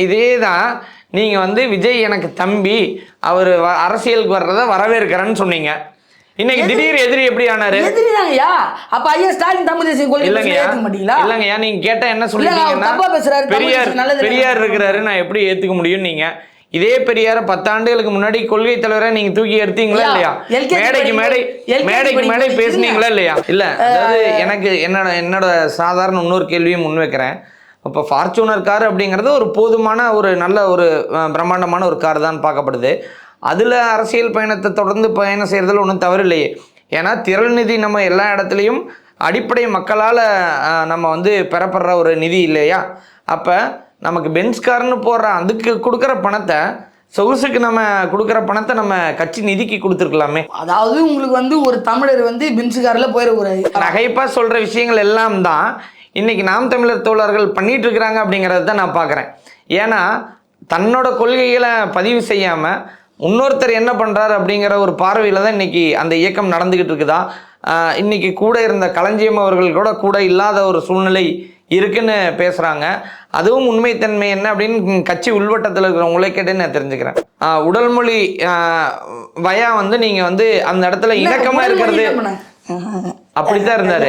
இதே தான் நீங்கள் வந்து விஜய் எனக்கு தம்பி அவர் அரசியலுக்கு வர்றதை வரவேற்கிறேன்னு சொன்னீங்க. இன்னைக்கு திடீர் எதிரி எப்படி ஆனாரு? எதிரிதாங்கய்யா. அப்ப ஐயா ஸ்டாலின் தமிழ் தேசிய கொள்கை ஏத்துக்க மாட்டீங்களா? இல்லங்கய்யா, நீங்க கேட்டா என்ன சொல்றீங்கன்னா பெரியார் இருக்கிறாரு, நான் எப்படி ஏத்துக்க முடியும்? நீங்க இதே பெரியார 10 ஆண்டுகளுக்கு முன்னாடி கொள்கை தலைவரை நீங்க தூக்கி எடுத்தீங்களா இல்லையா? மேடைக்கு மேடை பேசுனீங்களா இல்லையா? இல்ல, அதாவது எனக்கு என்னோட சாதாரண இன்னொரு கேள்வியும் முன்வைக்கிறேன். இப்போ ஃபார்ச்சூனர் கார் அப்படிங்கிறது ஒரு போதுமான ஒரு நல்ல ஒரு பிரம்மாண்டமான ஒரு கார் தான் பார்க்கப்படுது. அதில் அரசியல் பயணத்தை தொடர்ந்து பயணம் செய்கிறதுல ஒன்றும் தவறு இல்லையே. ஏன்னா திரள் நிதி நம்ம எல்லா இடத்துலையும் அடிப்படை மக்களால் நம்ம வந்து பெறப்படுற ஒரு நிதி இல்லையா? அப்போ நமக்கு பென்ஸ் கார்னு போடுற அதுக்கு கொடுக்குற பணத்தை, சொகுசுக்கு நம்ம கொடுக்குற பணத்தை நம்ம கட்சி நிதிக்கு கொடுத்துருக்கலாமே. அதாவது உங்களுக்கு வந்து ஒரு தமிழர் வந்து பென்ஸ் காரில் போயிடக்கூடாது. நகைப்பாக சொல்கிற விஷயங்கள் எல்லாம் தான் இன்னைக்கு நாம் தமிழர் தோழர்கள் பண்ணிட்டு இருக்கிறாங்க அப்படிங்கிறத தான் நான் பார்க்குறேன். ஏன்னா தன்னோட கொள்கைகளை பதிவு செய்யாமல் இன்னொருத்தர் என்ன பண்ணுறாரு அப்படிங்கிற ஒரு பார்வையில் தான் இன்றைக்கி அந்த இயக்கம் நடந்துக்கிட்டு இருக்குதா. இன்றைக்கி கூட இருந்த களஞ்சியம் அவர்கள் கூட இல்லாத ஒரு சூழ்நிலை இருக்குன்னு பேசுகிறாங்க. அதுவும் உண்மைத்தன்மை என்ன அப்படின்னு கட்சி உள்வட்டத்தில் இருக்கிறவங்களே கேட்டு நான் தெரிஞ்சுக்கிறேன். உடல் மொழி வயா வந்து நீங்கள் வந்து அந்த இடத்துல இணக்கமாக இருக்கிறது அப்படித்தான் இருந்தாரு.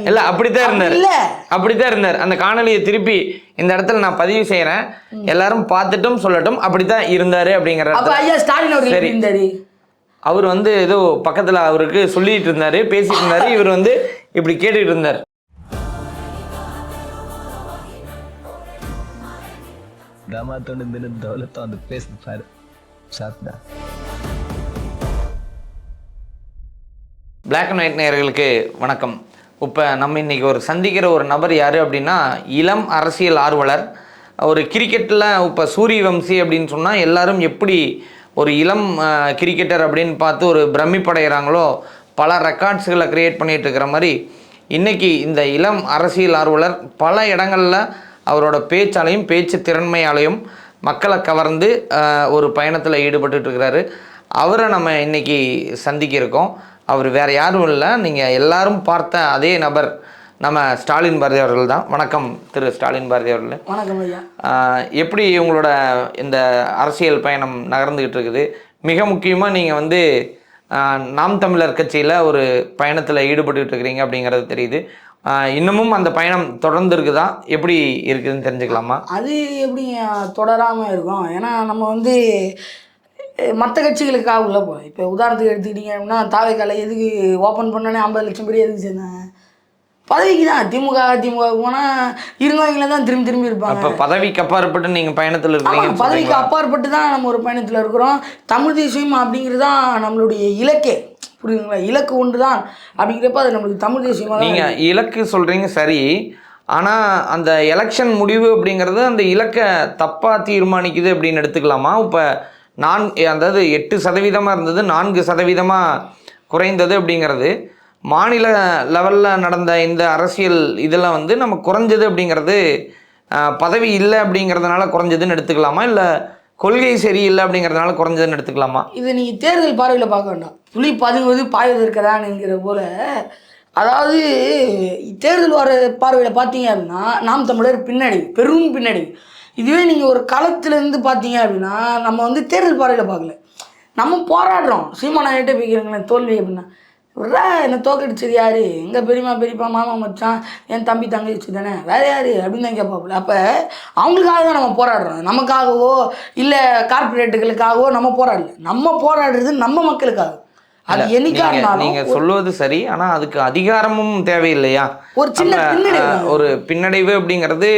இல்ல அப்படித்தான் இருந்தார். அந்த காணொலியை திருப்பி இந்த இடத்துல நான் பதிவு செய்யறேன், எல்லாரும் பார்த்துட்டும் சொல்லட்டும். அப்படித்தான் இருந்தாரு அப்படிங்கிற. அவர் வந்து ஏதோ பக்கத்துல அவருக்கு சொல்லிட்டு இருந்தாரு, பேசிட்டு இருந்தாரு. இவர் வந்து இப்படி கேட்டுட்டு இருந்தார். பிளாக் அண்ட் ஒயிட் நேயர்களுக்கு வணக்கம். இப்போ நம்ம இன்றைக்கி சந்திக்கிற ஒரு நபர் யார் அப்படின்னா, இளம் அரசியல் ஆர்வலர். ஒரு கிரிக்கெட்டில் இப்போ சூரியவம்சி அப்படின்னு சொன்னால் எல்லாரும் எப்படி ஒரு இளம் கிரிக்கெட்டர் அப்படின்னு பார்த்து ஒரு பிரமிப்படைகிறாங்களோ, பல ரெக்கார்ட்ஸுகளை க்ரியேட் பண்ணிகிட்டு இருக்கிற மாதிரி இன்றைக்கி இந்த இளம் அரசியல் ஆர்வலர் பல இடங்களில் அவரோட பேச்சாலையும் பேச்சு திறன்மையாலையும் மக்களை கவர்ந்து ஒரு பயணத்தில் ஈடுபட்டுருக்கிறாரு. அவரை நம்ம இன்றைக்கி சந்திக்க இருக்கோம். அவர் வேறு யாரும் இல்லை, நீங்கள் எல்லாரும் பார்த்த அதே நபர் நம்ம ஸ்டாலின் பாரதி அவர்கள் தான். வணக்கம் திரு ஸ்டாலின் பாரதி அவர்கள். வணக்கம் ஐயா. எப்படி உங்களோட இந்த அரசியல் பயணம் நகர்ந்துக்கிட்டு இருக்குது? மிக முக்கியமாக நீங்கள் வந்து நாம் தமிழர் கட்சியில் ஒரு பயணத்தில் ஈடுபட்டுக்கிட்டு இருக்கிறீங்க அப்படிங்கிறது தெரியுது. இன்னமும் அந்த பயணம் தொடர்ந்து இருக்குதா, எப்படி இருக்குதுன்னு தெரிஞ்சுக்கலாமா? அது எப்படி தொடராமல் இருக்கும்? ஏன்னா நம்ம வந்து மற்ற கட்சிகளுக்காக உள்ள போகிறோம். இப்போ உதாரணத்துக்கு எடுத்துக்கிட்டிங்க அப்படின்னா, தாவேக்கால எதுக்கு ஓப்பன் பண்ணோன்னே 50 லட்சம் பேர் எதுக்கு சேர்ந்தாங்க? பதவிக்கு தான். திமுக போனால் இருந்தவங்கள தான் திரும்பி இருப்பாங்க. இப்போ பதவிக்கு அப்பாற்பட்டு நீங்கள் பயணத்தில் இருக்கீங்க. பதவிக்கு அப்பாற்பட்டு தான் நம்ம ஒரு பயணத்தில் இருக்கிறோம். தமிழ் தேசியம் அப்படிங்கிறது தான் நம்மளுடைய இலக்கே. புரியுதுங்களா? இலக்கு ஒன்று தான் அப்படிங்கிறப்ப அது நம்மளுக்கு தமிழ் தேசியமாக. நீங்கள் இலக்கு சொல்கிறீங்க சரி, ஆனால் அந்த எலெக்ஷன் முடிவு அப்படிங்கிறது அந்த இலக்கை தப்பாக தீர்மானிக்குது அப்படின்னு எடுத்துக்கலாமா? இப்போ அதாவது 8% இருந்தது 4% குறைந்தது அப்படிங்கிறது மாநில லெவலில் நடந்த இந்த அரசியல் இதில் வந்து நம்ம குறைஞ்சது அப்படிங்கிறது பதவி இல்லை அப்படிங்கிறதுனால குறைஞ்சதுன்னு எடுத்துக்கலாமா, இல்லை கொள்கை சரியில்லை அப்படிங்கிறதுனால குறைஞ்சதுன்னு எடுத்துக்கலாமா? இது நீங்கள் தேர்தல் பார்வையில் பார்க்க வேண்டாம். புலி பதுங்குவது பாய்வதற்கதான்ங்கிற போல. அதாவது தேர்தல் வர பார்வையில் பார்த்தீங்க அப்படின்னா நாம் தமிழர் பின்னடைவு, பெரும் பின்னடைவு. இதுவே நீங்கள் ஒரு களத்துலேருந்து பார்த்தீங்க அப்படின்னா நம்ம வந்து தேர்தல் பார்வையில் பார்க்கல, நம்ம போராடுறோம். சீமானாகிட்டே போய்க்கிறீங்களேன் தோல்வி அப்படின்னா, விட்றா என்னை தோக்கடிச்சது யார்? எங்கள் பெரியப்பா மாமா மச்சான் என் தம்பி தங்கச்சி தானே, வேறு யார் அப்படின்னு தான் கேட்பாப்புல. அப்போ அவங்களுக்காக தான் நம்ம போராடுறோம். நமக்காகவோ இல்லை கார்பரேட்டுகளுக்காகவோ நம்ம போராடல. நம்ம போராடுறது நம்ம மக்களுக்காக. அது என்னைக்காக நீங்கள் சொல்லுவது சரி, ஆனால் அதுக்கு அதிகாரமும் தேவையில்லையா? ஒரு சின்ன ஒரு பின்னடைவு அப்படிங்கிறது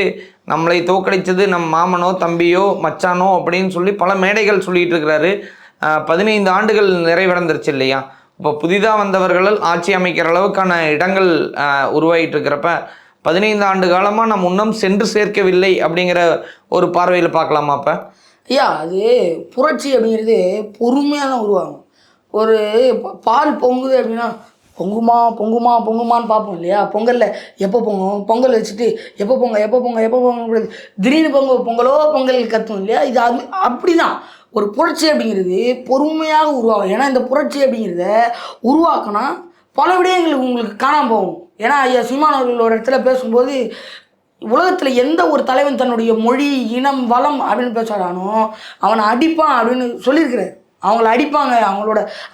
நம்மளை தோக்கடித்தது நம் மாமனோ தம்பியோ மச்சானோ அப்படின்னு சொல்லி பல மேடைகள் சொல்லிட்டு இருக்கிறாரு. 15 ஆண்டுகள் நிறைவடைந்துருச்சு இல்லையா? இப்போ புதிதாக வந்தவர்கள் ஆட்சி அமைக்கிற அளவுக்கான இடங்கள் உருவாகிட்டு இருக்கிறப்ப 15 ஆண்டு காலமாக நம்ம இன்னும் சென்று சேர்க்கவில்லை அப்படிங்கிற ஒரு பார்வையில் பார்க்கலாமா? அப்போ ஐயா, அது புரட்சி அப்படிங்கிறது பொறுமையாக தான் உருவாகும். ஒரு பால் பொங்குது அப்படின்னா பொங்குமான்னு பார்ப்போம் இல்லையா? பொங்கலில் எப்போ பொங்கும், பொங்கல் வச்சுட்டு எப்போ பொங்க திடீர்னு பொங்கல் கத்தும் இல்லையா? இது அது அப்படி தான். ஒரு புரட்சி அப்படிங்கிறது பொறுமையாக உருவாகும். ஏன்னா இந்த புரட்சி அப்படிங்கிறத உருவாக்கினா பல விடயங்கள் உங்களுக்கு காணாமல் போகும். ஏன்னா ஐயா சீமான் அவர்கள் ஒரு இடத்துல பேசும்போது உலகத்தில் எந்த ஒரு தலைவன் தன்னுடைய மொழி இனம் வளம் அப்படின்னு பேசுகிறானோ அவனை அடிப்பான் அப்படின்னு சொல்லியிருக்கிறார். அவங்கள அடிப்பாங்க,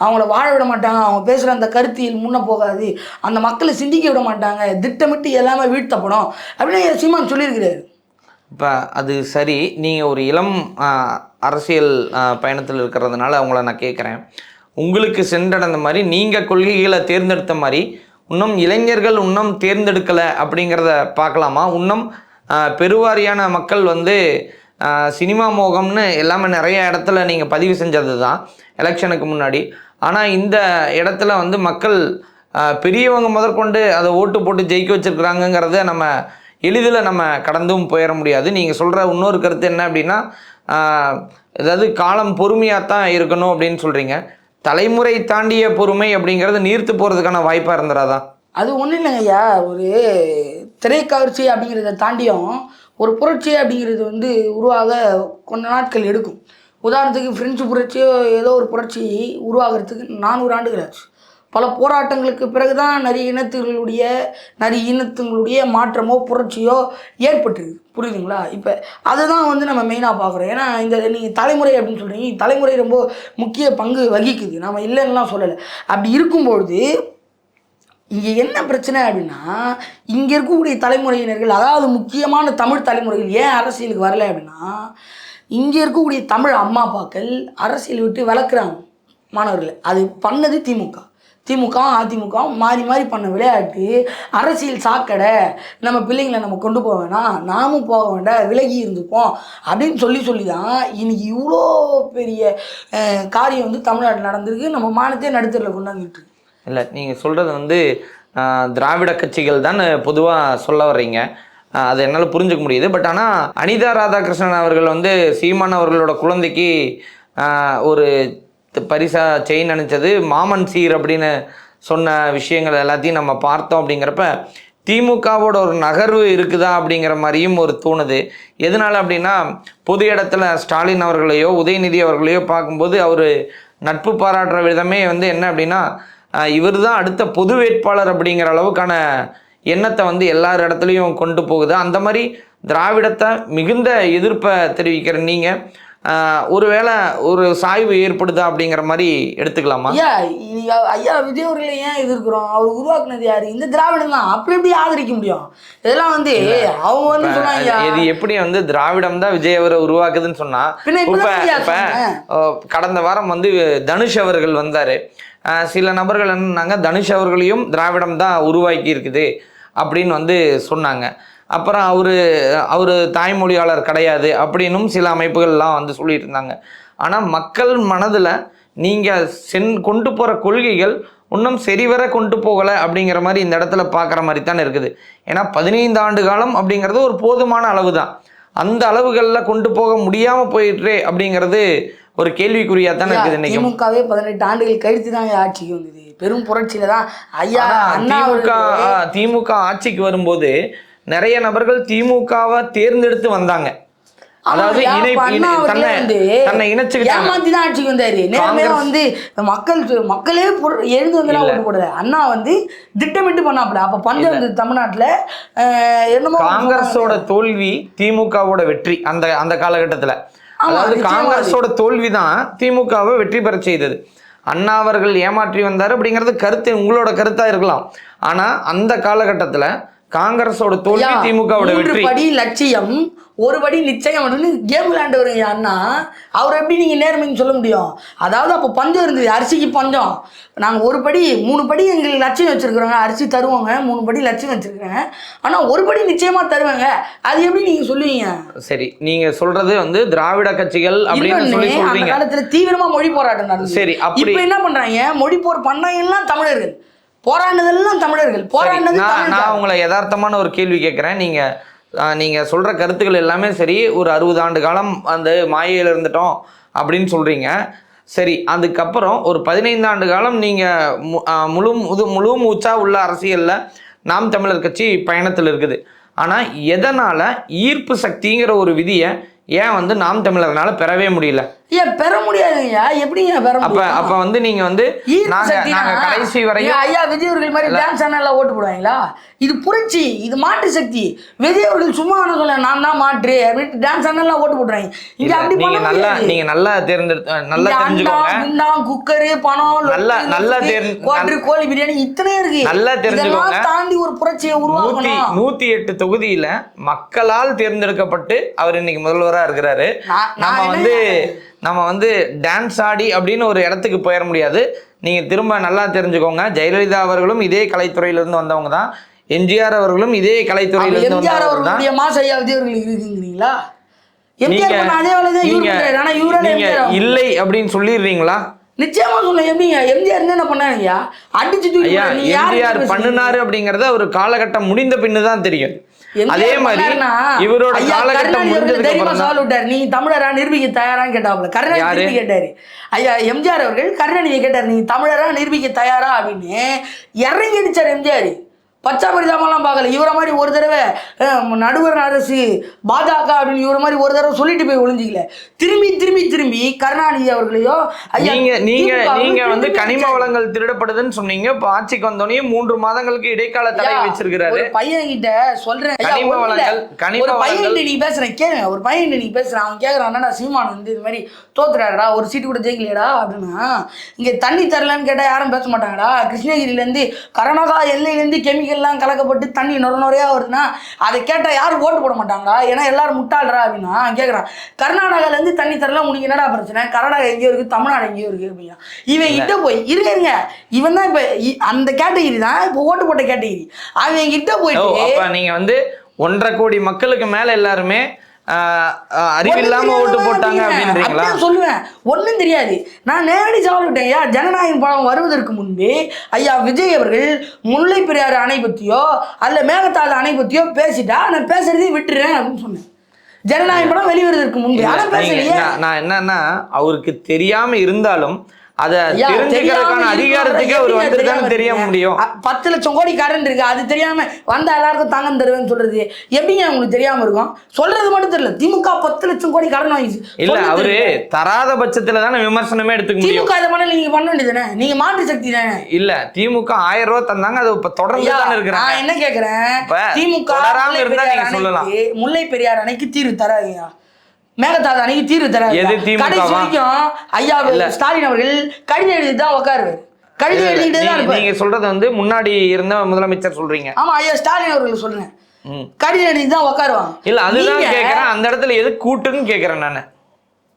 அவங்கள வாழ விட மாட்டாங்க, அவங்க பேசுகிற அந்த கருத்தியல் முன்னே போகாது, அந்த மக்களை சிந்திக்க விட மாட்டாங்க, திட்டமிட்டு எல்லாமே வீழ்த்தப்படும் அப்படின்னு சீமான் சொல்லியிருக்கிறாரு. இப்போ அது சரி, நீங்கள் ஒரு இளம் அரசியல் பயணத்தில் இருக்கிறதுனால அவங்கள நான் கேட்குறேன், உங்களுக்கு சென்றடைந்த மாதிரி நீங்கள் கொள்கைகளை தேர்ந்தெடுத்த மாதிரி இன்னும் இளைஞர்கள் இன்னும் தேர்ந்தெடுக்கலை அப்படிங்கிறத பார்க்கலாமா? இன்னும் பெருவாரியான மக்கள் வந்து சினிமா மோகம்னு எல்லாமே நிறைய இடத்துல நீங்கள் பதிவு செஞ்சது தான் எலெக்ஷனுக்கு முன்னாடி. ஆனால் இந்த இடத்துல வந்து மக்கள் பெரியவங்க முதற்கொண்டு அதை ஓட்டு போட்டு ஜெயிக்க வச்சுருக்குறாங்கங்கிறத நம்ம எளிதில் நம்ம கடந்தும் போயிட முடியாது. நீங்கள் சொல்கிற இன்னொரு கருத்து என்ன அப்படின்னா, அதாவது காலம் பொறுமையாக தான் இருக்கணும் அப்படின்னு சொல்கிறீங்க. தலைமுறை தாண்டிய பொறுமை அப்படிங்கிறது நீர்த்து போகிறதுக்கான வாய்ப்பாக இருந்துடாதா? அது ஒன்றும் இல்லைங்க ஐயா. ஒரு திரைக்கவர்ச்சி அப்படிங்கிறத தாண்டியும் ஒரு புரட்சி அப்படிங்கிறது வந்து உருவாக கொஞ்ச நாட்கள் எடுக்கும். உதாரணத்துக்கு ஃப்ரெஞ்சு புரட்சியோ ஏதோ ஒரு புரட்சி உருவாகிறதுக்கு 400 ஆண்டுகள் ஆச்சு. பல போராட்டங்களுக்கு பிறகு தான் நிறைய இனத்துங்களுடைய மாற்றமோ புரட்சியோ ஏற்பட்டுருக்கு. புரியுதுங்களா? இப்போ அதுதான் வந்து நம்ம மெயினாக பார்க்குறோம். ஏன்னா இந்த நீங்கள் தலைமுறை அப்படின்னு சொல்கிறீங்க, தலைமுறை ரொம்ப முக்கிய பங்கு வகிக்குது, நம்ம இல்லைன்னுலாம் சொல்லலை. அப்படி இருக்கும்பொழுது இங்கே என்ன பிரச்சனை அப்படின்னா, இங்கே இருக்கக்கூடிய தலைமுறையினர்கள், அதாவது முக்கியமான தமிழ் தலைமுறைகள் ஏன் அரசியலுக்கு வரலை அப்படின்னா, இங்கே இருக்கக்கூடிய தமிழ் அம்மா அப்பாக்கள் அரசியல் விட்டு விளக்குறாங்க மாணவர்களை. அது பண்ணது திமுகவும் அதிமுகவும் மாறி மாறி பண்ண விளையாட்டு அரசியல் சாக்கடை, நம்ம பிள்ளைங்களை நம்ம கொண்டு போக வேணாம், நாமும் போக வேண்டாம், விலகி இருந்துப்போம் அப்படின்னு சொல்லி தான் இன்னைக்கு இவ்வளோ பெரிய காரியம் வந்து தமிழ்நாட்டில் நடந்திருக்கு. நம்ம மானத்தையே நடுத்தரில் கொண்டாந்துட்டு. இல்லை, நீங்கள் சொல்கிறது வந்து திராவிட கட்சிகள் தான் பொதுவாக சொல்ல வர்றீங்க, அது என்னால் புரிஞ்சுக்க முடியுது. பட் ஆனால் அனிதா ராதாகிருஷ்ணன் அவர்கள் வந்து சீமான் அவர்களோட குழந்தைக்கு ஒரு பரிசா செயின் அணிச்சது மாமன் சீர் அப்படின்னு சொன்ன விஷயங்கள் எல்லாத்தையும் நம்ம பார்த்தோம். அப்படிங்கிறப்ப திமுகவோட ஒரு நகர்வு இருக்குதா அப்படிங்கிற மாதிரியும் ஒரு தோணுது. எதனால் அப்படின்னா, பொது இடத்துல ஸ்டாலின் அவர்களையோ உதயநிதி அவர்களையோ பார்க்கும்போது அவர் நட்பு பாராட்டுற விதமே வந்து என்ன அப்படின்னா, இவர் தான் அடுத்த பொது வேட்பாளர் அப்படிங்கிற அளவுக்கான எண்ணத்தை வந்து எல்லார் இடத்துலையும் கொண்டு போகுது. அந்த மாதிரி திராவிடத்தை மிகுந்த எதிர்ப்பை தெரிவிக்கிற நீங்கள் ஒருவேளை ஒரு சாய்வு ஏற்படுதா அப்படிங்கிற மாதிரி எடுத்துக்கலாமா? ஐயா விஜய் அவர்களை ஏன் எதிர்க்கிறோம்? அவர் உருவாக்குனது யாரு? இந்த திராவிடம் தான். அப்படி எப்படி ஆதரிக்க முடியும்? இதெல்லாம் வந்து அவங்க வந்து சொன்னாங்க. இது எப்படி வந்து திராவிடம் தான் விஜய் அவரை உருவாக்குதுன்னு சொன்னா, இப்ப கடந்த வாரம் வந்து தனுஷ் அவர்கள் வந்தாரு. சில நபர்கள் என்னன்னாங்க, தனுஷ் அவர்களையும் திராவிடம் தான் உருவாக்கி இருக்குது அப்படின்னு வந்து சொன்னாங்க. அப்புறம் அவர் தாய்மொழியாளர் கிடையாது அப்படின்னும் சில அமைப்புகள்லாம் வந்து சொல்லிட்டு இருந்தாங்க. ஆனால் மக்கள் மனதில் நீங்கள் கொண்டு போகிற கொள்கைகள் இன்னும் சரிவர கொண்டு போகலை அப்படிங்கிற மாதிரி இந்த இடத்துல பார்க்குற மாதிரி தானே இருக்குது. ஏன்னா 15 ஆண்டு காலம் அப்படிங்கிறது ஒரு போதுமான அளவு தான். அந்த அளவுகளில் கொண்டு போக முடியாமல் போயிட்டு அப்படிங்கிறது ஒரு கேள்விக்குறியாக தானே இருக்குது. இன்னைக்கு திமுகவே 18 ஆண்டுகள் கழித்து தாங்க ஆட்சிக்கு வந்தது. பெரும் புரட்சியில தான் ஐயா திமுக ஆட்சிக்கு வரும்போது நிறைய நபர்கள் திமுகவை தேர்ந்தெடுத்து வந்தாங்க. அதாவது தன்னை ஏமாத்தி தான் ஆட்சிக்கு வந்தாரு. நேர்மையா வந்து மக்களே எழுந்து வந்து ஓட்டு போடல. அண்ணா வந்து திட்டமிட்டு பண்ணாப்புல. அப்ப பஞ்சம் தமிழ்நாட்டுல என்னமோ காங்கிரஸோட தோல்வி திமுகவோட வெற்றி. அந்த காலகட்டத்துல அதாவது காங்கிரஸோட தோல்வி தான் திமுகவை வெற்றி பெற செய்தது. அண்ணா அவர்கள் ஏமாற்றி வந்தார் அப்படிங்கிறது கருத்து, உங்களோட கருத்தா இருக்கலாம். ஆனா அந்த காலகட்டத்துல காங்கிரஸோட தோல்வி திமுகவோட வெற்றி. படி லட்சியம், ஒரு படி நிச்சயம் கேம் விளையாண்டவருங்க அண்ணா. அவர் எப்படி நீங்க நேர்மைன்னு சொல்ல முடியும்? அதாவது அப்போ பஞ்சம் இருந்தது, அரிசிக்கு பஞ்சம். நாங்கள் 1 படி 3 படி எங்களுக்கு லட்சியம் வச்சிருக்கிறோங்க, அரிசி தருவாங்க, 3 படி லட்சியம் வச்சிருக்கிறேன், ஆனால் 1 படி நிச்சயமா தருவாங்க. அது எப்படி நீங்க சொல்லுவீங்க? சரி, நீங்க சொல்றது வந்து திராவிட கட்சிகள் அப்படின்னு சொல்லி சொல்றீங்க. அந்த காலத்துல தீவிரமா மொழி போராட்டம் நடந்தது. சரி, இப்போ என்ன பண்றாங்க? மொழி பண்ணாங்க எல்லாம் தமிழர்கள், போராடினதெல்லாம் தமிழர்கள், போராடினது. நான் உங்களை யதார்த்தமான ஒரு கேள்வி கேட்குறேன். நீங்கள் சொல்கிற கருத்துக்கள் எல்லாமே சரி. ஒரு 60 ஆண்டு காலம் அந்த மாயையில் இருந்துட்டோம் அப்படின்னு சொல்கிறீங்க. சரி, அதுக்கப்புறம் ஒரு 15 ஆண்டு காலம் நீங்கள் முழு மூச்சா உள்ள அரசியலில் நாம் தமிழர் கட்சி பயணத்தில் இருக்குது. ஆனால் எதனால் ஈர்ப்பு சக்திங்கிற ஒரு விதியை ஏன் வந்து நாம் தமிழர்னால பெறவே முடியல? ஐயா பெற முடியாதுங்க, எப்படிங்க பெற முடியும்? அப்ப வந்து நீங்க வந்து நாங்க கடைசி வரையும் ஐயா விஜய் அவர்கள் மாதிரி டான்ஸ் சேனல்ல ஓட்டு போடுவாங்களா? இது புரட்சி, இது மாற்று சக்தி. விஜய் அவர்கள் சும்மா என்ன சொல்ல, நான் தான் மாற்று அப்படின்னு டான்ஸ் சேனல்ல ஓட்டு போடுறாங்க. இங்க அப்படி நீங்க நல்லா தெரிஞ்சுக்கோங்க. குக்கரு, பணம், நல்லா கோழி பிரியாணி இத்தனை இருக்கு. நல்லா தெரிஞ்சுக்கோங்க. தாண்டி ஒரு புரட்சியை உருவாக்கணும். 108 தொகுதியில மக்களால் தேர்ந்தெடுக்கப்பட்டு அவர் இன்னைக்கு முதல்வரா இருக்கிறாரு. நம்ம வந்து டான்ஸ் ஆடி அப்படின்னு ஒரு இடத்துக்கு போயிட முடியாது. நீங்க திரும்ப நல்லா தெரிஞ்சுக்கோங்க, ஜெயலலிதா அவர்களும் இதே கலைத்துறையிலிருந்து வந்தவங்க தான். எம்ஜிஆர் அவர்களும் இதே கலைத்துறையிலிருந்து வந்தவங்க தான். நீங்க இல்லை அப்படின்னு சொல்லிடுறீங்களா? நிச்சயமா சொல்ல. எப்படிங்க எம்ஜிஆர் என்ன பண்ணாங்க? அடிச்சு எம்ஜிஆர் பண்ணுனாரு அப்படிங்கறத ஒரு காலகட்டம் முடிந்த பின்னுதான் தெரியும். அதே மாதிரி இவரோட காலகட்டம் முடிஞ்சதுக்கு அப்புறம் சவால் விட்டாரு, நீ தமிழரா நிரூபிக்க தயாரான்னு கேட்டாப்ல. கருணாநிதி கேட்டாரு. ஐயா எம்ஜிஆர் அவர்கள் கருணாநிதி கேட்டாரு, நீ தமிழரா நிரூபிக்க தயாரா அப்படின்னு இறங்கி அடிச்சார் எம்ஜிஆர். பச்சா பரிதாமெல்லாம் பார்க்கல. இவரை மாதிரி ஒரு தடவை நடுவர் அரசு பாஜக அப்படின்னு இவரை மாதிரி ஒரு தடவை சொல்லிட்டு போய் ஒளிஞ்சிக்கல. திரும்பி கருணாநிதி அவர்களையோ நீங்க வந்து கனிம வளங்கள் திருடப்படுதுன்னு சொன்னீங்க. இப்போ ஆட்சிக்கு வந்தோடனே 3 மாதங்களுக்கு இடைக்கால தடை வச்சிருக்கிறாரு. பையன் கிட்ட சொல்றேன், கனிம வளங்கள் பையன் நீ பேசுறேன் கேளுங்க. ஒரு பையன் நீ பேசுறேன், அவன் கேட்கறான், சீமான் வந்து இது மாதிரி தோத்துறாடா, ஒரு சீட்டு கூட ஜெயிக்கலையடா அப்படின்னா, இங்க தண்ணி தரலன்னு கேட்டா யாரும் பேச மாட்டாங்கடா. கிருஷ்ணகிரியில இருந்து கர்நாடகா எல்லையிலேருந்து கெமிக்கல்லாம் கலக்கப்பட்டு தண்ணி நுரையா வருதுன்னா அதை கேட்டா யாரும் ஓட்டு போட மாட்டாங்களா? ஏன்னா எல்லாரும் முட்டாள்றா அப்படின்னா கேட்கறான். கர்நாடகால இருந்து தண்ணி தரலாம், உனக்கு என்னடா பிரச்சனை? கர்நாடகா எங்கேயோ இருக்கு, தமிழ்நாடு எங்கேயோ இருக்கு அப்படின்னா இவன் கிட்ட போய் இருங்க. இவன் தான் இப்ப அந்த கேட்டகிரி தான் இப்ப ஓட்டு போட்ட கேட்டகிரி. அவன் கிட்ட போயிட்டு நீங்க வந்து 1.5 கோடி மக்களுக்கு மேல எல்லாருமே அறிவில்லாம ஓட்டு போட்டாங்க அப்படின்றீங்களா? சொல்லுவேன், ஒன்றும் தெரியாது. நான் நேரடி சவால் விட்டேன். ஐயா ஜனநாயகம் படம் வருவதற்கு முன்பு ஐயா விஜய் அவர்கள் முல்லை பெரியாறு அணை பற்றியோ அல்ல மேகதாது அணை பற்றியோ பேசிட்டா நான் பேசுறதையும் விட்டுறேன் அப்படின்னு சொன்னேன். ஜனநாயகம் படம் வெளிவருவதற்கு முன்பு நான் என்னன்னா, அவருக்கு தெரியாம இருந்தாலும் அதை தெரிஞ்சுக்கிறதுக்கான அதிகாரத்துக்கு அவர் வந்துருக்கான்னு தெரிய முடியும். 10 லட்சம் கோடி கடன் இருக்கு, அது தெரியாம வந்தா எல்லாருக்கும் தாங்க தருவேன்னு சொல்றது எப்படிங்க உங்களுக்கு தெரியாம இருக்கும்? சொல்றது மட்டும் தெரியல. திமுக 10 லட்சம் கோடி கடன் வாங்கிச்சு. இல்ல அவரு தராத பட்சத்துல தானே விமர்சனமே எடுத்துக்க முடியும். திமுக இதை பண்ணல, நீங்க பண்ண வேண்டியதானே, நீங்க மாற்று சக்தி தானே. இல்ல திமுக 1000 ரூபாய் தந்தாங்க, அது இப்ப தொடர்ந்து தான் இருக்கிறாங்க. நான் என்ன கேக்குறேன், திமுக முல்லை பெரியாறு அணைக்கு தீர்வு தராங்க, மேகதாது அணைக்கு தீர்வு தராங்க. கடைசி வரைக்கும் ஐயா ஸ்டாலின் அவர்கள் கடிதம் எழுதி தான் உட்காருவார். கடிதம் எழுதிட்டு தான் இருப்பார். நீங்க சொல்றது வந்து முன்னாடி இருந்த முதலமைச்சர் சொல்றீங்க. ஆமா, ஐயா ஸ்டாலின் அவர்கள் சொல்றேன், கடிதம் எழுதி தான் உட்காருவாங்க. இல்ல அதுதான் கேக்குறேன், அந்த இடத்துல எது கூட்டுன்னு கேக்குறேன் நானு.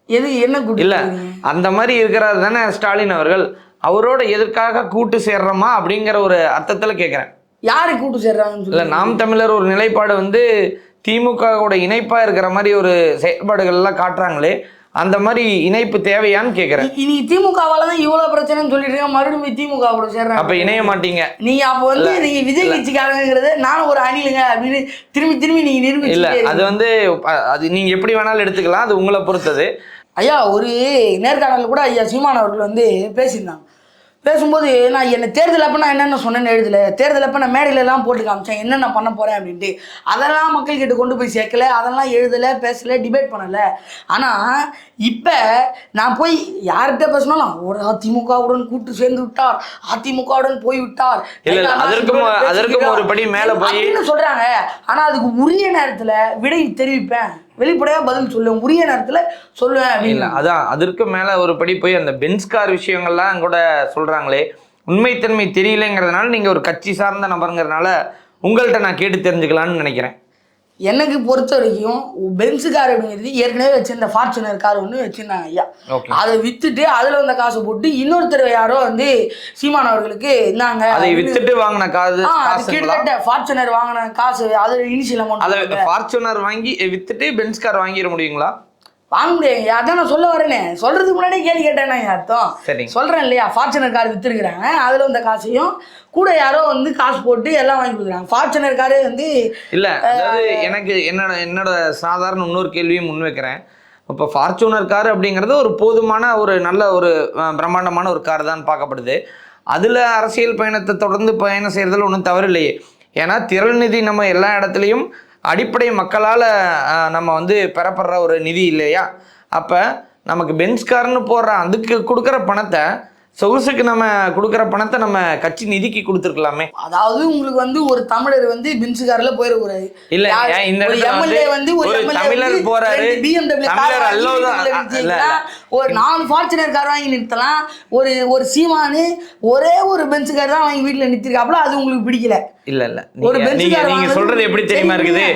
எது என்ன கூட்டு? இல்ல அந்த மாதிரி இருக்கிறாரு தானே ஸ்டாலின் அவர்கள், அவரோட எதற்காக கூட்டு சேர்றோமா அப்படிங்கிற ஒரு அர்த்தத்துல கேக்குறேன். யாரு கூட்டு சேர்றாங்கன்னு இல்ல நாம் தமிழர் ஒரு நிலைப்பாடு வந்து திமுகவோட இணைப்பா இருக்கிற மாதிரி ஒரு செயல்பாடுகள் எல்லாம் காட்டுறாங்களே, அந்த மாதிரி இணைப்பு தேவையான்னு கேக்குறேன். இனி திமுகவால தான் இவ்வளவு பிரச்சனைன்னு சொல்லிட்டு மறுபடியும் திமுக கூட சேர்றாங்க. அப்ப இணைய மாட்டீங்க நீங்க. அப்ப வந்து நீங்க விஜய் கட்சிக்காரங்கிறது நானும் ஒரு அணிலுங்க அப்படின்னு திரும்பி நீங்க நிரூபிச்சு. இல்ல அது வந்து அது நீங்க எப்படி வேணாலும் எடுத்துக்கலாம், அது உங்களை பொறுத்தது. ஐயா ஒரு நேர்காணல் கூட ஐயா சீமான் அவர்கள் வந்து பேசியிருந்தாங்க. பேசும்போது நான் என்ன தேர்தல் அப்போ நான் என்னென்ன சொன்னேன்னு எழுதலை, தேர்தல் அப்போ நான் மேடையிலலாம் போட்டு காமிச்சேன் என்னென்ன பண்ண போகிறேன் அப்படின்ட்டு. அதெல்லாம் மக்கள்கிட்ட கொண்டு போய் சேர்க்கலை, அதெல்லாம் எழுதலை, பேசலை, டிபேட் பண்ணலை. ஆனால் இப்போ நான் போய் யார்கிட்ட பேசினாலும் ஒரு அதிமுகவுடன் கூட்டு சேர்ந்து விட்டார், அதிமுகவுடன் போய் விட்டார், அதற்கும் ஒரு படி மேலே போய் சொல்கிறாங்க. ஆனால் அதுக்கு உரிய நேரத்தில் விடை தெரிவிப்பேன், வெளிப்படையா பதில் சொல்லுவேன், உரிய நேரத்துல சொல்லுவேன். இல்ல அதான் அதற்கு மேல ஒரு படி போய் அந்த பென்ஸ்கார் விஷயங்கள்லாம் கூட சொல்றாங்களே, உண்மைத்தன்மை தெரியலங்கிறதுனால நீங்க ஒரு கட்சி சார்ந்த நபருங்கிறதுனால உங்கள்கிட்ட நான் கேட்டு தெரிஞ்சுக்கலாம்னு நினைக்கிறேன். எனக்கு பொறுத்த வரைக்கும் பென்ஸ் கார் அப்படிங்கிறது ஏற்கனவே வச்சிருந்த ஃபார்ச்சுனர் கார் ஒன்று வச்சிருந்தாங்க ஐயா. அதை வித்துட்டு அதுல வந்த காசை போட்டு இன்னொருத்தர் யாரோ வந்து சீமான் அவர்களுக்கு இருந்தாங்க, அதை வித்துட்டு வாங்கின காசு கிட்டத்தட்ட ஃபார்ச்சுனர் வாங்கின காசு அது இனிஷியல் அமௌண்ட். அதை ஃபார்ச்சுனர் வாங்கி வித்துட்டு பென்ஸ் கார் வாங்கிட முடியுங்களா? வாங்க முடியாது. அதான் நான் சொல்ல வரேனே, சொல்றதுக்கு முன்னாடியே கேள்வி கேட்டேன் அர்த்தம். சொல்றேன் இல்லையா, ஃபார்ச்சுனர் கார் வித்துருக்குறாங்க, அதுல வந்த காசையும் கூட யாரோ வந்து காசு போட்டு எல்லாம் வாங்கி கொடுக்குறாங்க. ஃபார்ச்சுனர் காரே வந்து இல்ல, அதாவது எனக்கு என்னோட சாதாரண இன்னொரு கேள்வியும் முன்வைக்கிறேன். இப்போ ஃபார்ச்சுனர் கார் அப்படிங்கிறது ஒரு போதுமான ஒரு நல்ல ஒரு பிரம்மாண்டமான ஒரு கார் தான் பார்க்கப்படுது. அதில் அரசியல் பயணத்தை தொடர்ந்து பயணம் செய்கிறதுல ஒன்றும் தவறு இல்லையே. ஏன்னா திரள் நிதி நம்ம எல்லா இடத்துலையும் அடிப்படை மக்களால் நம்ம வந்து பெறப்படுற ஒரு நிதி இல்லையா? அப்போ நமக்கு பென்ஸ் கார்னு போடுற அதுக்கு கொடுக்குற பணத்தை, சொகுசுக்கு நம்ம கொடுக்குற பணத்தை நம்ம கட்சி நிதிக்கு கொடுத்துருக்கலாமே. அதாவது உங்களுக்கு வந்து ஒரு தமிழர் வந்து பென்ஸுக்காரில் போயிடக்கூடாது. இல்ல இந்த எம்எல்ஏ வந்து ஒரு தமிழர் போறாரு, தமிழர் ஒரு 4 ஃபார்ச்சுனர் கார் வாங்கி நிறுத்தலாம். ஒரு சீமானு ஒரே ஒரு பென்ஸ் கார் தான் வாங்கி வீட்டில் நிறுத்திருக்காப்புல, அது உங்களுக்கு பிடிக்கல. இல்ல நீங்க சொல்றது எப்படி தெரியுமா இருக்குது?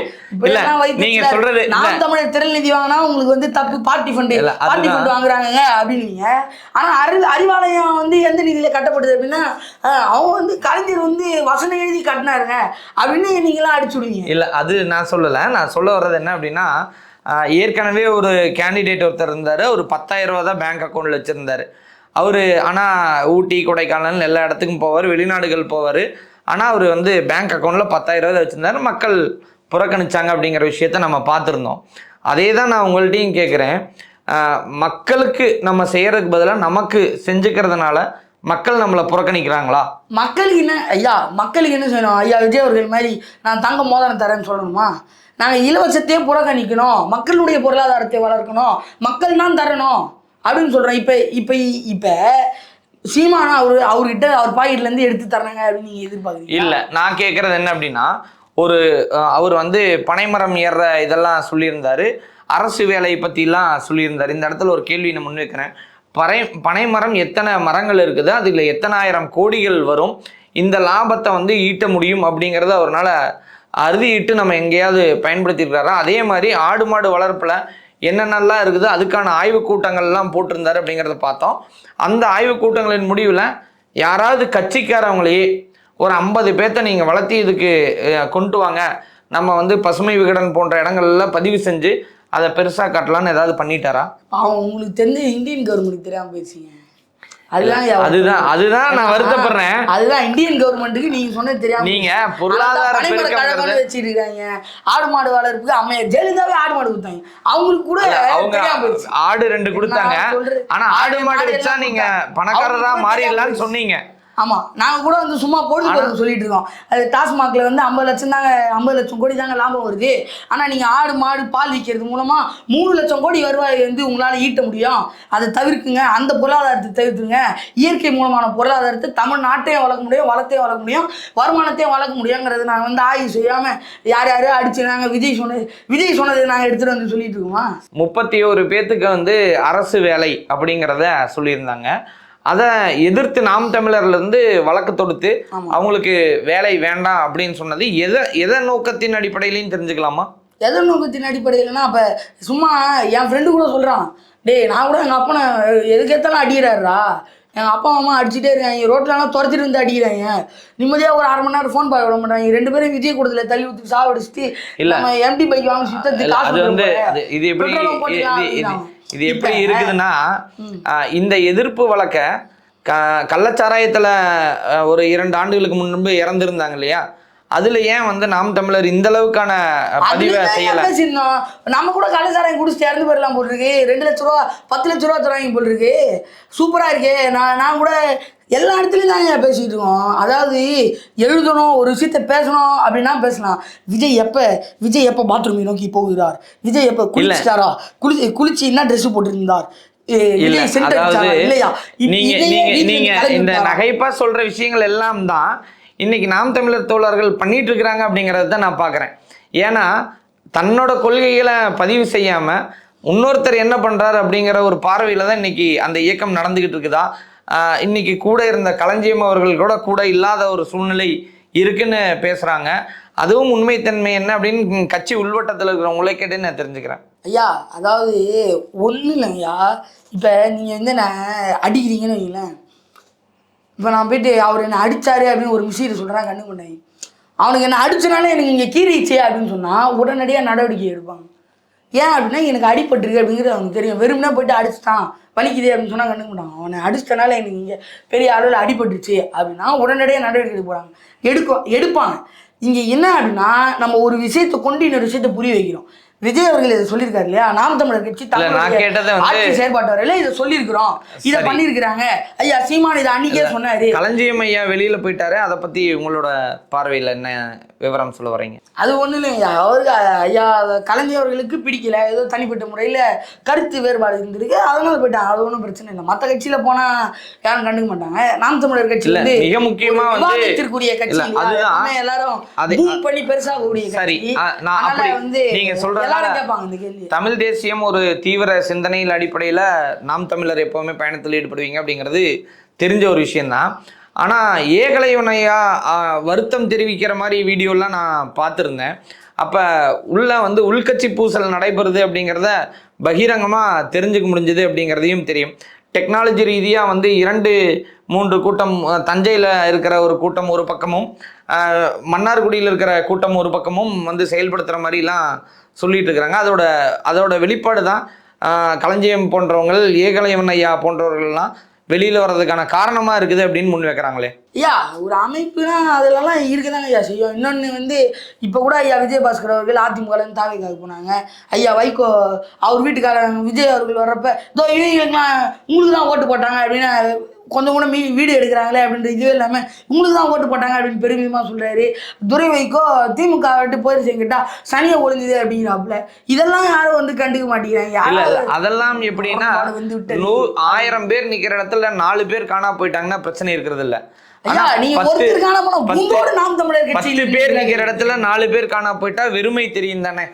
இல்ல நீங்க சொல்றது நாம் தமிழர் திரள் நிதி வாங்கினா உங்களுக்கு வந்து தப்பு, பார்ட்டி ஃபண்ட் வாங்குறாங்க அப்படின்னீங்க. ஆனா அறிவாலயம் வந்து எந்த நிதியில கட்டப்படுது அப்படின்னா, அவங்க வந்து கலைஞர் வந்து வசனம் எழுதி கட்டினாருங்க அப்படின்னு நீங்களாம் அடிச்சுடுவீங்க. இல்ல அது நான் சொல்லல. நான் சொல்ல வர்றது என்ன அப்படின்னா, ஏற்கனவே ஒரு கேண்டிடேட் ஒருத்தர் இருந்தாரு. ஒரு 10,000 ரூபா தான் பேங்க் அக்கௌண்ட்ல வச்சிருந்தாரு அவரு. ஆனா ஊட்டி, கொடைக்கானல் எல்லா இடத்துக்கும் போவார், வெளிநாடுகள் போவார். ஆனால் அவர் வந்து பேங்க் அக்கௌண்ட்டில் 10,000 ரூபா வச்சுருந்தாரு. மக்கள் புறக்கணிச்சாங்க அப்படிங்கிற விஷயத்த நம்ம பார்த்துருந்தோம். அதே தான் நான் உங்கள்கிட்டையும் கேட்குறேன். மக்களுக்கு நம்ம செய்கிறதுக்கு பதிலாக நமக்கு செஞ்சுக்கிறதுனால மக்கள் நம்மளை புறக்கணிக்கிறாங்களா? மக்களுக்கு என்ன ஐயா, மக்களுக்கு என்ன செய்யணும்? ஐயா விஜய் அவர்கள் மாதிரி நான் தங்க மோதிரம் தரேன்னு சொல்லணுமா? நாங்கள் இலவசத்தையே புறக்கணிக்கணும், மக்களுடைய பொருளாதாரத்தை வளர்க்கணும், மக்கள் தான் தரணும் அப்படின்னு சொல்கிறோம். இப்போ சீமானா அவர்கிட்ட அவர் பாக்கெட்லேருந்து எடுத்து தராங்க அப்படின்னு நீங்கள் எதிர்பார்க்குறீங்க? இல்லை, நான் கேட்குறது என்ன அப்படின்னா, அவர் வந்து பனைமரம் ஏறுற இதெல்லாம் சொல்லியிருந்தாரு, அரசு வேலையை பற்றிலாம் சொல்லியிருந்தார். இந்த இடத்துல ஒரு கேள்வி நான் முன்வைக்கிறேன். பனைமரம் எத்தனை மரங்கள் இருக்குது, அதில் எத்தனாயிரம் கோடிகள் வரும், இந்த லாபத்தை வந்து ஈட்ட முடியும் அப்படிங்கிறத அவரால் அறுதிட்டு நம்ம எங்கேயாவது பயன்படுத்தியிருக்காரா? அதே மாதிரி ஆடு மாடு வளர்ப்பில் என்னென்னலாம் இருக்குது அதுக்கான ஆய்வு கூட்டங்கள்லாம் போட்டிருந்தாரு அப்படிங்கிறத பார்த்தோம். அந்த ஆய்வு கூட்டங்களின் முடிவில் யாராவது கட்சிக்காரவங்களையே ஒரு 50 பேர்த்த நீங்கள் வளர்த்தி இதுக்கு கொண்டு வாங்க, நம்ம வந்து பசுமை விகடன் போன்ற இடங்கள்லாம் பதிவு செஞ்சு அதை பெருசாக கட்டலான்னு ஏதாவது பண்ணிட்டாரா? அவன் உங்களுக்கு தெரிஞ்ச இந்தியன் கவர்மெண்ட் தெரியாமல் பேசுங்க. அதுதான் நான் வருத்தப்படுறேன். அதுதான் இந்தியன் கவர்மெண்ட்டுக்கு நீங்க சொன்னது தெரியாம நீங்க பொருளாதார வச்சிருக்காங்க. ஆடு மாடு வளர்ப்புக்கு அம்மையார் ஜெயலலிதாவே ஆடு மாடு கொடுத்தாங்க. அவங்களுக்கு கூட அவங்க ஆடு 2 கொடுத்தாங்க. ஆனா ஆடு மாடு வச்சா நீங்க பணக்காரரா மாறிடலாம்னு சொன்னீங்க. ஆமாம், நாங்கள் கூட வந்து சும்மா பொழுதுபோக்கு சொல்லிட்டு இருக்கோம். அது டாஸ்மாகில் வந்து 50 லட்சம் தாங்க, 50 லட்சம் கோடி தாங்க லாபம் வருது. ஆனால் நீங்கள் ஆடு மாடு பால் விற்கிறது மூலமாக 3 லட்சம் கோடி வருவாய் வந்து உங்களால் ஈட்ட முடியும். அதை தவிர்க்குங்க, அந்த பொருளாதாரத்தை தவிர்த்துங்க. இயற்கை மூலமான பொருளாதாரத்தை தமிழ்நாட்டையும் வளர்க்க முடியும், வளத்தையும் வளர்க்க முடியும், வருமானத்தையும் வளர்க்க முடியுங்கிறது நாங்கள் வந்து ஆய்வு செய்யாமல் யார் யாரும் அடிச்சுனாங்க. விஜய் சொன்னது நாங்கள் எடுத்துகிட்டு வந்து சொல்லிட்டு இருக்கோமா? 31 பேர்த்துக்கு வந்து அரசு வேலை அப்படிங்கிறத சொல்லியிருந்தாங்க. அதை எதிர்த்து நாம் தமிழர்லேருந்து வழக்கு தொடுத்து அவங்களுக்கு வேலை வேண்டாம் அப்படின்னு சொன்னது எதை நோக்கத்தின் அடிப்படையிலையும் தெரிஞ்சுக்கலாமா? எதை நோக்கத்தின் அடிப்படையிலன்னா, அப்போ சும்மா என் ஃப்ரெண்டு கூட சொல்கிறான், டேய் நான் கூட எங்கள் அப்பனை எதுக்கேத்தாலும் அடிக்கிறாருடா, எங்கள் அப்பா அம்மா அடிச்சுட்டே இருக்காங்க, ரோட்லலாம் துரத்திட்டு வந்து அடிக்கிறாங்க, நிம்மதியாக ஒரு 1/2 மணி நேரம் ஃபோன் பார்க்க விட மாட்டாங்க, 2 பேரும் விஜய் கூடத்தில் தள்ளி ஊற்றி சாவடிச்சுட்டு நம்ம எம்டி பைக் வாங்க சுத்தத்துக்கு அது வந்து இது எப்படி இருக்குதுன்னா, இந்த எதிர்ப்பு வழக்க கள்ளச்சாராயத்தில் ஒரு 2 ஆண்டுகளுக்கு முன்பு இறந்துருந்தாங்க இல்லையா, அதுல ஏன் வந்து நாம் தமிழர் இந்த அளவுக்கான பதிவை செய்யல? நம்ம கூட கள்ளச்சாராயம் குடிச்சிட்டு இறந்து போயிடலாம் போல் இருக்கு. 2 லட்ச ரூபா 10 லட்ச ரூபா தராங்க போல் இருக்கு. சூப்பரா இருக்கே. நான் கூட எல்லா இடத்துலையும் தாங்க பேசிகிட்டு இருக்கோம். அதாவது எழுதணும், ஒரு விஷயத்த பேசணும் அப்படின்னா பேசலாம். விஜய் எப்போ பாத்ரூமை நோக்கி போகிறார், விஜய் எப்போ குளிச்சிட்டாரா, குளிச்சு என்ன ட்ரெஸ் போட்டிருந்தார், நீங்க இந்த நகைப்பா சொல்ற விஷயங்கள் எல்லாம் தான் இன்னைக்கு நாம் தமிழர் தோழர்கள் பண்ணிட்டு இருக்கிறாங்க அப்படிங்கிறத தான் நான் பார்க்குறேன். ஏன்னா தன்னோட கொள்கைகளை பதிவு செய்யாம இன்னொருத்தர் என்ன பண்றாரு அப்படிங்கிற ஒரு பார்வையில தான் இன்னைக்கு அந்த இயக்கம் நடந்துகிட்டு இருக்குதா. இன்னைக்கு கூட இருந்த களஞ்சியம் அவர்கள் கூட இல்லாத ஒரு சூழ்நிலை இருக்குன்னு பேசுறாங்க. அதுவும் உண்மைத்தன்மை என்ன அப்படின்னு கட்சி உள்வட்டத்தில் இருக்கிறவங்களே கேட்டு நான் தெரிஞ்சுக்கிறேன். ஐயா, அதாவது ஒன்றும் இல்லைங்கய்யா, இப்போ நீங்கள் வந்து நான் அடிக்கிறீங்கன்னு வைங்களேன். இப்போ நான் போயிட்டு அவர் என்னை அடித்தாரு அப்படின்னு ஒரு விஷயத்தை சொல்கிறேன், கண்ணு கொண்டாங்க, அவனுக்கு என்ன அடிச்சனால எனக்கு இங்கே கீறிச்சு அப்படின்னு சொன்னால் உடனடியாக நடவடிக்கை எடுப்பாங்க. ஏன் அப்படின்னா எனக்கு அடிபட்டுருக்கு அப்படிங்கிறது அவனுக்கு தெரியும். வெறும்னா போய்ட்டு அடிச்சிட்டான் வலிக்குது அப்படின்னு சொன்னால் கண்டுக்க மாட்டாங்க. அவனை அடிச்சிட்டனால எனக்கு இங்கே பெரிய அளவில் அடிபட்டுருச்சு அப்படின்னா உடனடியாக நடவடிக்கை எடுப்பாங்க. இங்கே என்ன அப்படின்னா, நம்ம ஒரு விஷயத்தை கொண்டு இன்னொரு விஷயத்தை புரிய வைக்கிறோம். விஜய் அவர்கள் இதை சொல்லியிருக்காரு இல்லையா, நாம் தமிழர் கட்சி ஆட்சி செயற்பாட்டு வரையில இதை சொல்லியிருக்கிறோம், இதை பண்ணியிருக்கிறாங்க. ஐயா சீமான் இதை அன்னைக்கே சொன்னாரு. களஞ்சியம் ஐயா வெளியில போயிட்டாரு, அதை பத்தி உங்களோட பார்வையில் என்ன விவரம் சொல்ல வரீங்க? அது ஒன்றும் இல்லைங்க, அவருக்கு ஐயா கலைஞர் அவர்களுக்கு பிடிக்கல, ஏதோ தனிப்பட்ட முறையில் கருத்து வேறுபாடு இருந்திருக்கு, அதனால போயிட்டாங்க. அது ஒன்றும் பிரச்சனை இல்லை. மற்ற கட்சியில் போனால் யாரும் கண்டுக்க மாட்டாங்க. நாம் தமிழர் கட்சி வந்து மிக முக்கியமா வந்து விவாதத்திற்குரிய கட்சி, அதுதான் எல்லாரும் பூம் பண்ணி பெருசாக கூடிய சரி. கட்சி. நான் அப்படி வந்து நீங்க சொல்ற எல்லாரும் கேட்பாங்க இந்த கேள்வி. தமிழ் தேசியம் ஒரு தீவிர சிந்தனையில் அடிப்படையில் நாம் தமிழர் எப்பவுமே பயணத்தில் ஈடுபடுவீங்க அப்படிங்கிறது தெரிஞ்ச ஒரு விஷயம்தான். ஆனால் ஏகலைவனையா வருத்தம் தெரிவிக்கிற மாதிரி வீடியோலாம் நான் பார்த்துருந்தேன். அப்போ உள்ள வந்து உள்கட்சி பூசல் நடைபெறுது அப்படிங்கிறத பகிரங்கமாக தெரிஞ்சுக்க முடிஞ்சது அப்படிங்கிறதையும் தெரியும். டெக்னாலஜி ரீதியாக வந்து 2-3 கூட்டம், தஞ்சையில் இருக்கிற ஒரு கூட்டம் ஒரு பக்கமும், மன்னார்குடியில் இருக்கிற கூட்டம் ஒரு பக்கமும் வந்து செயல்படுத்துகிற மாதிரிலாம் சொல்லிட்டு இருக்கிறாங்க. அதோட வெளிப்பாடு தான் களஞ்சியம் போன்றவங்க, ஏகலைவன் ஐயா போன்றவர்கள்லாம் வெளியில் வர்றதுக்கான காரணமாக இருக்குது அப்படின்னு முன் வைக்கிறாங்களே. ஐயா ஒரு அமைப்புனா அதிலலாம் இருக்குதாங்க ஐயா செய்யும். இன்னொன்று வந்து இப்போ கூட ஐயா விஜயபாஸ்கர் அவர்கள் அதிமுகலேருந்து தாவேக்காக போனாங்க. ஐயா வைகோ அவர் வீட்டுக்காரங்க விஜய் அவர்கள் வர்றப்ப இதோ இவங்களுக்குலாம் உங்களுக்கு தான் ஓட்டு போட்டாங்க அப்படின்னு கொஞ்சம் கூட வீடியோ எடுக்கிறாங்களே அப்படின்ற இதுவே இல்லாமல் உங்களுக்கு தான் ஓட்டு போட்டாங்க அப்படின்னு பெருமிதமாக சொல்கிறாரு. துரை வைகோ திமுக விட்டு போயிடுச்சு என்கிட்ட சனியை ஒழிஞ்சுது அப்படிங்கிறாப்புல. இதெல்லாம் யாரும் வந்து கண்டுக்க மாட்டேங்கிறாங்க. அதெல்லாம் எப்படின்னா 1000 பேர் நிற்கிற இடத்துல 4 பேர் காணா போயிட்டாங்கன்னா பிரச்சனை இருக்கிறது இல்லை. 10 பேர் நிற்கிற இடத்துல 4 பேர் காணா போயிட்டா வெறுமை தெரியும் தானே.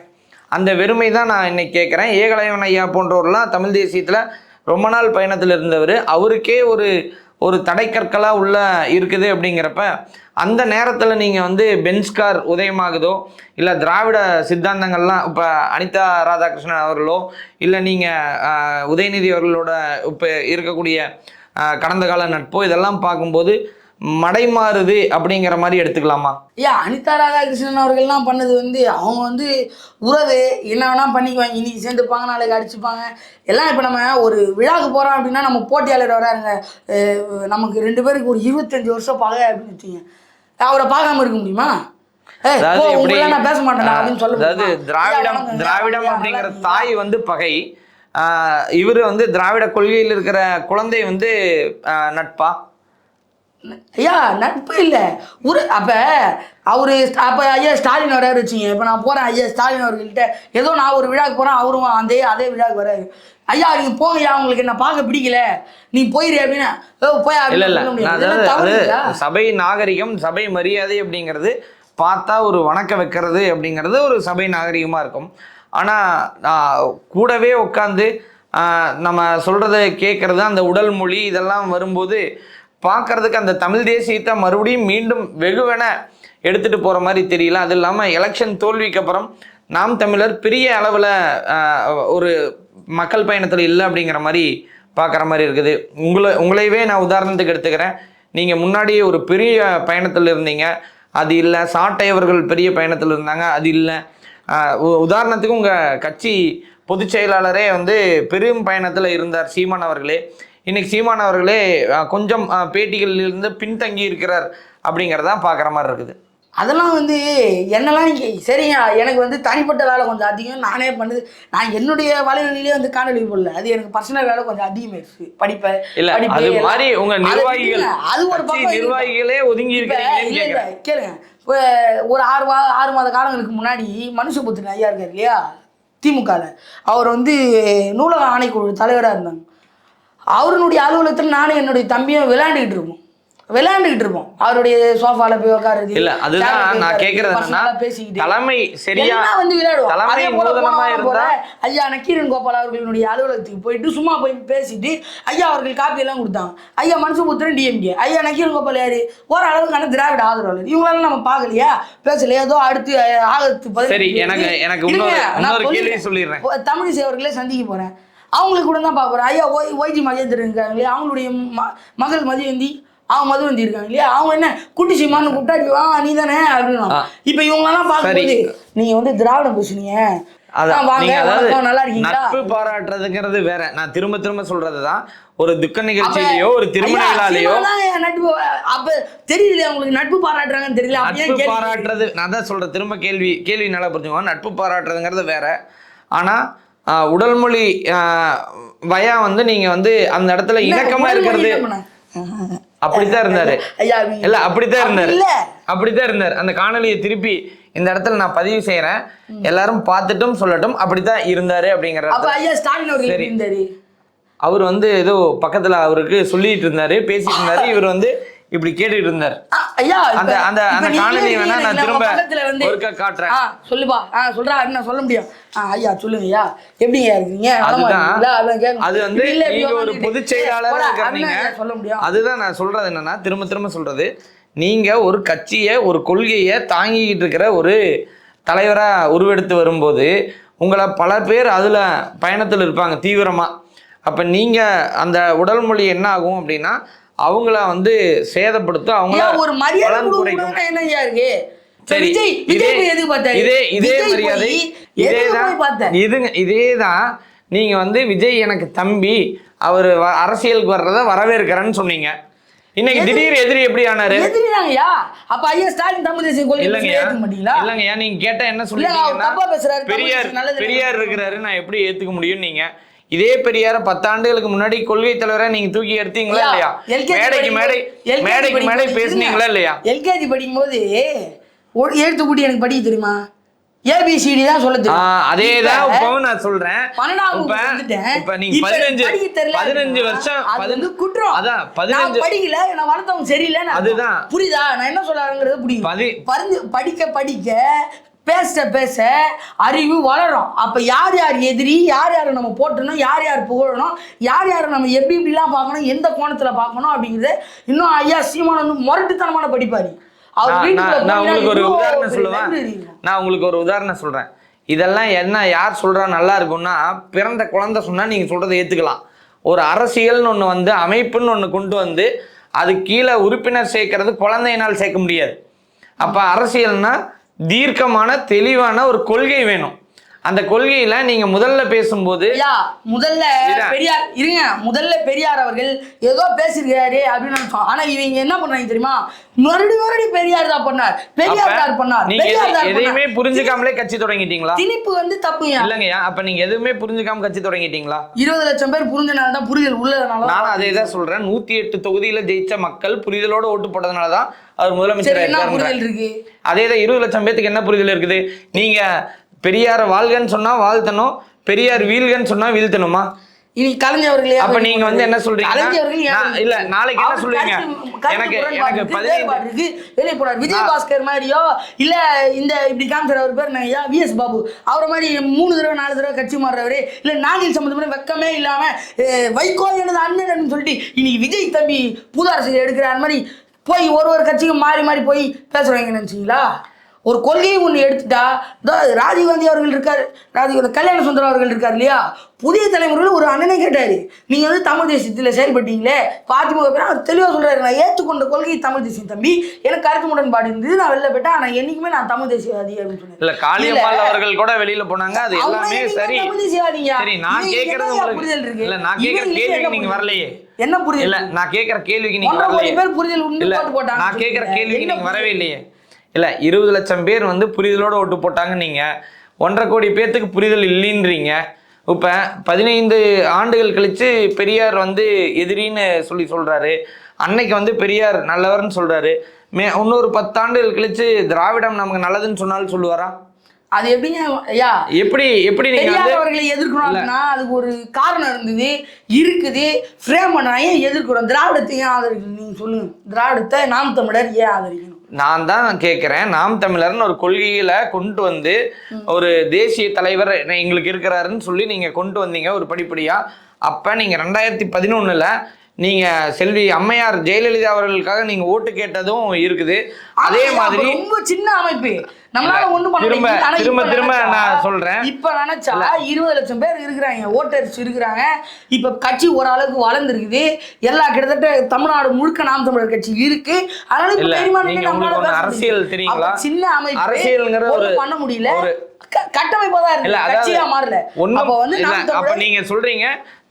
அந்த வெறுமை தான் நான் இன்னைக்கு கேட்குறேன். ஏகலைவன் ஐயா போன்றவர்லாம் தமிழ் தேசியத்தில் ரொம்ப நாள் பயணத்தில் இருந்தவர், அவருக்கே ஒரு தடைக்கற்களாக உள்ள இருக்குது அப்படிங்கிறப்ப அந்த நேரத்தில் நீங்கள் வந்து பென்ஸ்கார் உதயமாகுதோ இல்லை திராவிட சித்தாந்தங்கள்லாம் இப்போ அனிதா ராதாகிருஷ்ணன் அவர்களோ இல்லை நீங்கள் உதயநிதி அவர்களோட இப்போ இருக்கக்கூடிய கடந்த கால நட்போ இதெல்லாம் பார்க்கும்போது மடைமாறுது அப்படிங்கிற மாதிரி எடுத்துக்கலாமா? அனிதா ராதாகிருஷ்ணன் அவர்கள்லாம் பண்ணது வந்து அவங்க வந்து உறவு என்ன வேணா பண்ணிக்குவாங்க. இன்னைக்கு சேர்ந்துப்பாங்க, நாளைக்கு அடிச்சுப்பாங்க எல்லாம். இப்போ நம்ம ஒரு விழாவுக்கு போகிறோம் அப்படின்னா நம்ம போட்டியாளர் வராருங்க, நமக்கு 2 பேருக்கு ஒரு 25 வருஷம் பகை அப்படின்னு வச்சுங்க, அவரை பார்க்காம இருக்க முடியுமா? நான் பேச மாட்டேன் அப்படின்னு சொல்ல. அதாவது திராவிடம் அப்படிங்கிற தாய் வந்து பகை, இவர் வந்து திராவிட கொள்கையில் இருக்கிற குழந்தை வந்து நட்பா? ஐயா நட்பு இல்லை அப்போ ஐயா ஸ்டாலின் வராரு வச்சுங்க. இப்போ நான் போகிறேன் ஐயா ஸ்டாலின் அவர்கள்ட்ட, ஏதோ நான் ஒரு விழாவுக்கு போகிறேன், அவரும் அதே விழாவுக்கு வராரு. ஐயா நீங்கள் போங்க ஐயா, உங்களுக்கு என்ன பார்க்க பிடிக்கல, நீ போயிரு அப்படின்னா போய். இல்லை, சபை நாகரிகம், சபை மரியாதை அப்படிங்கிறது பார்த்தா ஒரு வணக்க வைக்கிறது அப்படிங்கிறது ஒரு சபை நாகரிகமாக இருக்கும். ஆனால் கூடவே உட்காந்து நம்ம சொல்கிறத கேட்குறது, அந்த உடல் மொழி இதெல்லாம் வரும்போது பார்க்கறதுக்கு அந்த தமிழ் தேசியத்தை மறுபடியும் மீண்டும் வெகுவென எடுத்துகிட்டு போகிற மாதிரி தெரியல. அது இல்லாமல் எலெக்ஷன் தோல்விக்கு அப்புறம் நாம் தமிழர் பெரிய அளவில் ஒரு மக்கள் பயணத்தில் இல்லை அப்படிங்கிற மாதிரி பார்க்குற மாதிரி இருக்குது. உங்களையவே நான் உதாரணத்துக்கு எடுத்துக்கிறேன். நீங்கள் முன்னாடியே ஒரு பெரிய பயணத்தில் இருந்தீங்க, அது இல்லை. சாட்டை அவர்கள் பெரிய பயணத்தில் இருந்தாங்க, அது இல்லை. உதாரணத்துக்கு உங்கள் கட்சி பொதுச் செயலாளரே வந்து பெரும் பயணத்தில் இருந்தார் சீமான் அவர்களே. இன்னைக்கு சீமான் அவர்களே கொஞ்சம் பேட்டிகளிலிருந்து பின்தங்கி இருக்கிறார் அப்படிங்கிறதான் பார்க்குற மாதிரி இருக்குது. அதெல்லாம் வந்து என்னெல்லாம் நீங்கள் சரிங்க, எனக்கு வந்து தனிப்பட்ட வேலை கொஞ்சம் அதிகம், நானே பண்ணுது. நான் என்னுடைய வலைவலியிலே வந்து காணொலி போடல, அது எனக்கு பர்சனல் வேலை கொஞ்சம் அதிகமாகிடுச்சு. படிப்பேன் இல்லை, அது மாதிரி உங்கள் நிர்வாகிகள், அது ஒரு பக்கம் நிர்வாகிகளே ஒதுங்கி இருக்கிறீங்க. கேளுங்க, இப்போ ஒரு 6 மாத காலங்களுக்கு முன்னாடி மனுஷபுத்திரன் ஐயா இருக்கார் இல்லையா திமுகவில், அவர் வந்து நூலக ஆணைக்குழு தலைவராக இருந்தாங்க. அவருடைய அலுவலகத்தில் நானும் என்னுடைய தம்பியும் விளையாண்டுக்கிட்டு இருப்போம். அவருடைய சோஃபால போய் உட்காருது. இல்ல, அதுதான் நான் கேட்கறது என்னன்னா, தலைமை சரியா வந்து விளையாடுவோம். தலைமை மூலதனமா இருந்தா ஐயா நக்கீரன் கோபால் அவர்களுடைய அலுவலகத்துக்கு போயிட்டு சும்மா போய் பேசிட்டு ஐயா அவர்கள் காப்பி எல்லாம் கொடுத்தாங்க. ஐயா மனுஷபுத்திரன் டிஎம்கே, ஐயா நக்கீரன் கோபால் யாரு ஓரளவுக்கான திராவிட ஆதரவாளர். இவங்களெல்லாம் நம்ம பார்க்கலையா, பேசல. ஏதோ அடுத்து ஆகஸ்ட் சரி, எனக்கு இன்னொரு கேள்வி சொல்லிடுறேன். தமிழிசை அவர்களே சந்திக்க போறேன், அவங்களுக்கு கூட தான் பார்க்குறேன். ஐயா ஒய்ஜி மகேந்திரன் இருக்காங்க இல்லையா, அவங்களுடைய மகள் மதிவந்தி, அவங்க மதுவந்தி இருக்காங்க இல்லையா, அவங்க என்ன குட்டி சீமான்னு கூப்பிட்டா நீ தானே அப்படின்னு. இப்போ இவங்களெல்லாம் பார்க்கும்போது நீங்கள் வந்து திராவிடம் பேசுனீங்க, நல்லா இருக்கீங்களா? நட்பு பாராட்டுறதுங்கிறது வேற. நான் திரும்ப சொல்றதுதான், ஒரு துக்க நிகழ்ச்சியிலையோ ஒரு திருமண விழாலையோ நட்பு அப்ப தெரியல உங்களுக்கு நட்பு பாராட்டுறாங்கன்னு தெரியல. நட்பு பாராட்டுறது நான் தான் சொல்றேன். திரும்ப கேள்வி நல்லா புரிஞ்சுக்கோங்க. நட்பு பாராட்டுறதுங்கிறது வேற. ஆனா உடல் மொழி வயா வந்து நீங்க வந்து அந்த இடத்துல இணக்கமா இருக்கிறது அப்படித்தான் இருந்தாரு. ஐயா இல்ல அப்படித்தான் இருந்தாரு. இல்ல அப்படித்தான் இருந்தார். அந்த காணொலியை திருப்பி இந்த இடத்துல நான் பதிவு செய்யறேன், எல்லாரும் பார்த்துட்டும் சொல்லட்டும். அப்படித்தான் இருந்தாரு அப்படிங்கிற. அப்ப ஐயா ஸ்டாலின் அவர்கள் எப்படி இருந்தாரு? அவர் வந்து ஏதோ பக்கத்துல அவருக்கு சொல்லிட்டு இருந்தாரு, பேசிட்டு இருந்தாரு. இவர் வந்து இப்படி கேட்டுட்டு இருந்தார். ஐயா அந்த அந்த அந்த காணொலி வேணா நான் திரும்ப ஒருக்கா காட்டுறேன். சொல்லுப்பா. சொல்றா, என்ன சொல்ல முடியும்? ஐயா சொல்லுங்க ஐயா, எப்படிங்க இருக்கீங்க? அது வந்து நீங்க ஒரு பொதுச் செயலாளர் இருக்கீங்க, சொல்ல முடியும். அதுதான் நான் சொல்றது. என்னன்னா திரும்ப திரும்ப சொல்றது, நீங்க ஒரு கட்சியை ஒரு கொள்கையை தாங்கிக்கிட்டு இருக்கிற ஒரு தலைவரா உருவெடுத்து வரும்போது உங்களை பல பேர் அதுல பயணத்தில் இருப்பாங்க தீவிரமா. அப்ப நீங்க அந்த உடல் மொழி என்ன ஆகும் அப்படின்னா அவங்கள வந்து சேதப்படுத்தும், அவங்கள ஒரு மரியாதை கொடுக்கணும். என்னையா இருக்கு? சரி, இதேதான் நீங்க வந்து விஜய் எனக்கு தம்பி, அவரு அரசியலுக்கு வர்றத வரவேற்கிறேன்னு சொன்னீங்க. இன்னைக்கு திடீர் எதிரி எப்படி ஆனாரு? எதிரினாங்கயா. அப்ப ஐயா ஸ்டாலின் தமிழ் தேசிய கொள்கை ஏத்துக்க மாட்டீங்களா? இல்லங்கயா, நீங்க கேட்டா என்ன சொல்றீங்கன்னா பெரியார் இருக்கிறாரு, நான் எப்படி ஏத்துக்க முடியும்? நீங்க இதே பெரியார 10 ஆண்டுகளுக்கு முன்னாடி கொள்கை தலைவரை நீங்க தூக்கி எடுத்தீங்களா இல்லையா? மேடைக்கு மேடை பேசுனீங்களா இல்லையா? எல்கேஜி படிக்கும் போது எழுத்து கூட்டி எனக்கு படிக்க தெரியுமா? ஏபிசிடி தான் சொல்ல தெரியும். அதேதான் இப்பவும் நான் சொல்றேன். இப்ப நீங்க 15 வருஷம் குற்றம். அதான் 15 படிக்கல, நான் வளர்த்தவங்க சரியில்லை. அதுதான் புரியுதா நான் என்ன சொல்றாங்கிறது புரியும். படிக்க படிக்க பேச பேச அறிவு வளரும். அப்ப யார் யார் எதிரி, யார் யாரை நம்ம போட்டணும், யார் யார் புகழணும், யார் யாரை நம்ம எப்படி எப்படிலாம் பார்க்கணும், எந்த கோணத்துல பார்க்கணும் அப்படிங்கிறது இன்னும் ஐயா சீமான் வந்து முரட்டுத்தனமான படிப்பாரு. நான் உங்களுக்கு ஒரு உதாரணம் சொல்லுவேன். நான் உங்களுக்கு ஒரு உதாரணம் சொல்றேன். இதெல்லாம் என்ன யார் சொல்றா நல்லா இருக்கும்னா, பிறந்த குழந்தை சொன்னா நீங்க சொல்றதை ஏத்துக்கலாம். ஒரு அரசியல்னு ஒண்ணு வந்து அமைப்புன்னு ஒண்ணு கொண்டு வந்து அது கீழே உறுப்பினர் சேர்க்கறது குழந்தையினால் சேர்க்க முடியாது. அப்ப அரசியல்னா தீர்க்கமான தெளிவான ஒரு கொள்கை வேணும். அந்த கொள்கையில நீங்க முதல்ல பேசும்போது முதல்ல பெரியார் அவர்கள் ஏதோ பேசிருக்காரு அப்படின்னு நினைச்சோம். ஆனா இவங்க என்ன பண்றாங்க தெரியுமா? மறுபடியும் பெரியார் தான் பண்ணார், பெரியார் தான் பண்ணார். எதையுமே புரிஞ்சுக்காமலே கட்சி தொடங்கிட்டீங்களா? திணிப்பு வந்து தப்பு இல்லைங்கய்யா. அப்ப நீங்க எதுவுமே புரிஞ்சுக்காம கட்சி தொடங்கிட்டீங்களா? 20 லட்சம் பேர் புரிஞ்சனாலதான், புரிதல் உள்ளதுனால. நானும் அதே தான் சொல்றேன். 108 தொகுதியில ஜெயிச்ச மக்கள் புரிதலோட ஓட்டு போட்டதுனாலதான் அவர் முதலமைச்சர் இருக்கு. அதேதான் 20 லட்சம் பேத்துக்கு என்ன புரிதல் இருக்குது? நீங்க பெரியார வாழ்கன்னு சொன்னா வாழ்த்தணும், பெரியார் வீழ்கன்னு சொன்னா வீழ்த்தணுமா? இனி கலைஞர்களே அப்ப நீங்க வந்து என்ன சொல்றீங்க? இல்ல நாளைக்கு என்ன சொல்றீங்க? எனக்கு வெளியே போனார் விஜயபாஸ்கர் மாதிரியோ இல்ல இந்த இப்படி காமிச்சார். அவர் பேர் ஐயா விஎஸ் பாபு. அவரை மாதிரி 3 தடவை 4 தடவை கட்சி மாறுறவரு இல்ல நாகில் சம்பந்தமான வெக்கமே இல்லாம வைகோ எனது அண்ணன் சொல்லிட்டு இன்னைக்கு விஜய் தம்பி புது அரசியல் எடுக்கிற அந்த மாதிரி போய் ஒரு கட்சிக்கு மாறி மாறி போய் பேசுறவங்க நினைச்சீங்களா? ஒரு கொள்கையை ஒன்று எடுத்துட்டா, ராஜீவ்காந்தி அவர்கள் இருக்கார், கல்யாண சுந்தரம் அவர்கள் இருக்கார் இல்லையா? புதிய தலைமுறையில் ஒரு அண்ணனை கேட்டார், நீங்கள் வந்து தமிழ் தேசியத்தில் செயல்பட்டீங்களே பாதிமுக பேர். அவர் தெளிவாக சொல்கிறாரு, நான் ஏற்றுக்கொண்ட கொள்கை தமிழ் தேசியம் தம்பி, எனக்கு கருத்து முரண்பாடு இருந்தது, நான் வெளில போயிட்டேன், ஆனால் என்றைக்குமே நான் தமிழ் தேசியவாதி அப்படின்னு சொன்னேன். இல்லை காளியம்மாள் அவர்கள் கூட வெளியில் போனாங்க, அது எல்லாமே சரி. தமிழ் தேசியவாதிங்க. சரி, நான் கேட்கறது புரிதல் இருக்கு. இல்லை நான் கேட்குற கேள்விக்கு நீங்கள் வரலையே. என்ன புரிதல்? இல்லை நான் கேட்குற கேள்விக்கு நீங்கள் வரலையே. பேர் புரிதல் உண்டு போட்டாங்க. நான் கேட்குற கேள்விக்கு நீங்கள் வரவே இல்லையே. இல்லை 20 லட்சம் பேர் வந்து புரிதலோட ஓட்டு போட்டாங்க. நீங்கள் 1.5 கோடி பேர்த்துக்கு புரிதல் இல்லைன்றீங்க. இப்போ 15 ஆண்டுகள் கழித்து பெரியார் வந்து எதிரின்னு சொல்கிறாரு. அன்னைக்கு வந்து பெரியார் நல்லவர்னு சொல்கிறாரு. இன்னொரு 10 ஆண்டுகள் கழித்து திராவிடம் நமக்கு நல்லதுன்னு சொன்னாலும் சொல்லுவாரா? அது எப்படிங்க ஐயா? எப்படி நீங்க அவர்களை எதிர்க்கணும் அப்படின்னா அதுக்கு ஒரு காரணம் இருக்குது ஃப்ரேம் பண்ண. ஏன் எதிர்க்கிறோம்? திராவிடத்தை ஏன் ஆதரிக்கணும் நீங்க சொல்லுங்க. திராவிடத்தை நாம் தமிழர் ஏன் ஆதரிக்கணும்? நான் தான் கேட்கிறேன். நாம் தமிழர்னு ஒரு கொள்கையில கொண்டு வந்து ஒரு தேசிய தலைவர் எங்களுக்கு இருக்கிறாருன்னு சொல்லி நீங்க கொண்டு வந்தீங்க ஒரு படிப்படியா. அப்ப நீங்க 2011 நீங்க செல்வி அம்மையார் ஜெயலலிதா அவர்களுக்காக நீங்க ஓட்டு கேட்டதும் இருக்குது. அதே மாதிரி ரொம்ப சின்ன அமைப்பு, நம்மளால ஒண்ணும் பண்ண முடியல. திரும்ப நான் சொல்றேன், இப்ப நினைச்சா 20 லட்சம் பேர் இருக்கிறாங்க, ஓட்டர்ஸ் இருக்கிறாங்க. இப்ப கட்சி ஓரளவுக்கு வளர்ந்துருக்குது. எல்லா கிட்டத்தட்ட தமிழ்நாடு முழுக்க நாம் தமிழர் கட்சி இருக்கு. அதனால அரசியல் தெரியுங்களா? சின்ன அமைப்பு அரசியல்ங்கிற ஒரு பண்ண முடியல. கட்டமைப்பா தான் இல்ல இருக்கு, கட்சியா மாறல. அப்ப வந்து அப்ப நீங்க சொல்றீங்க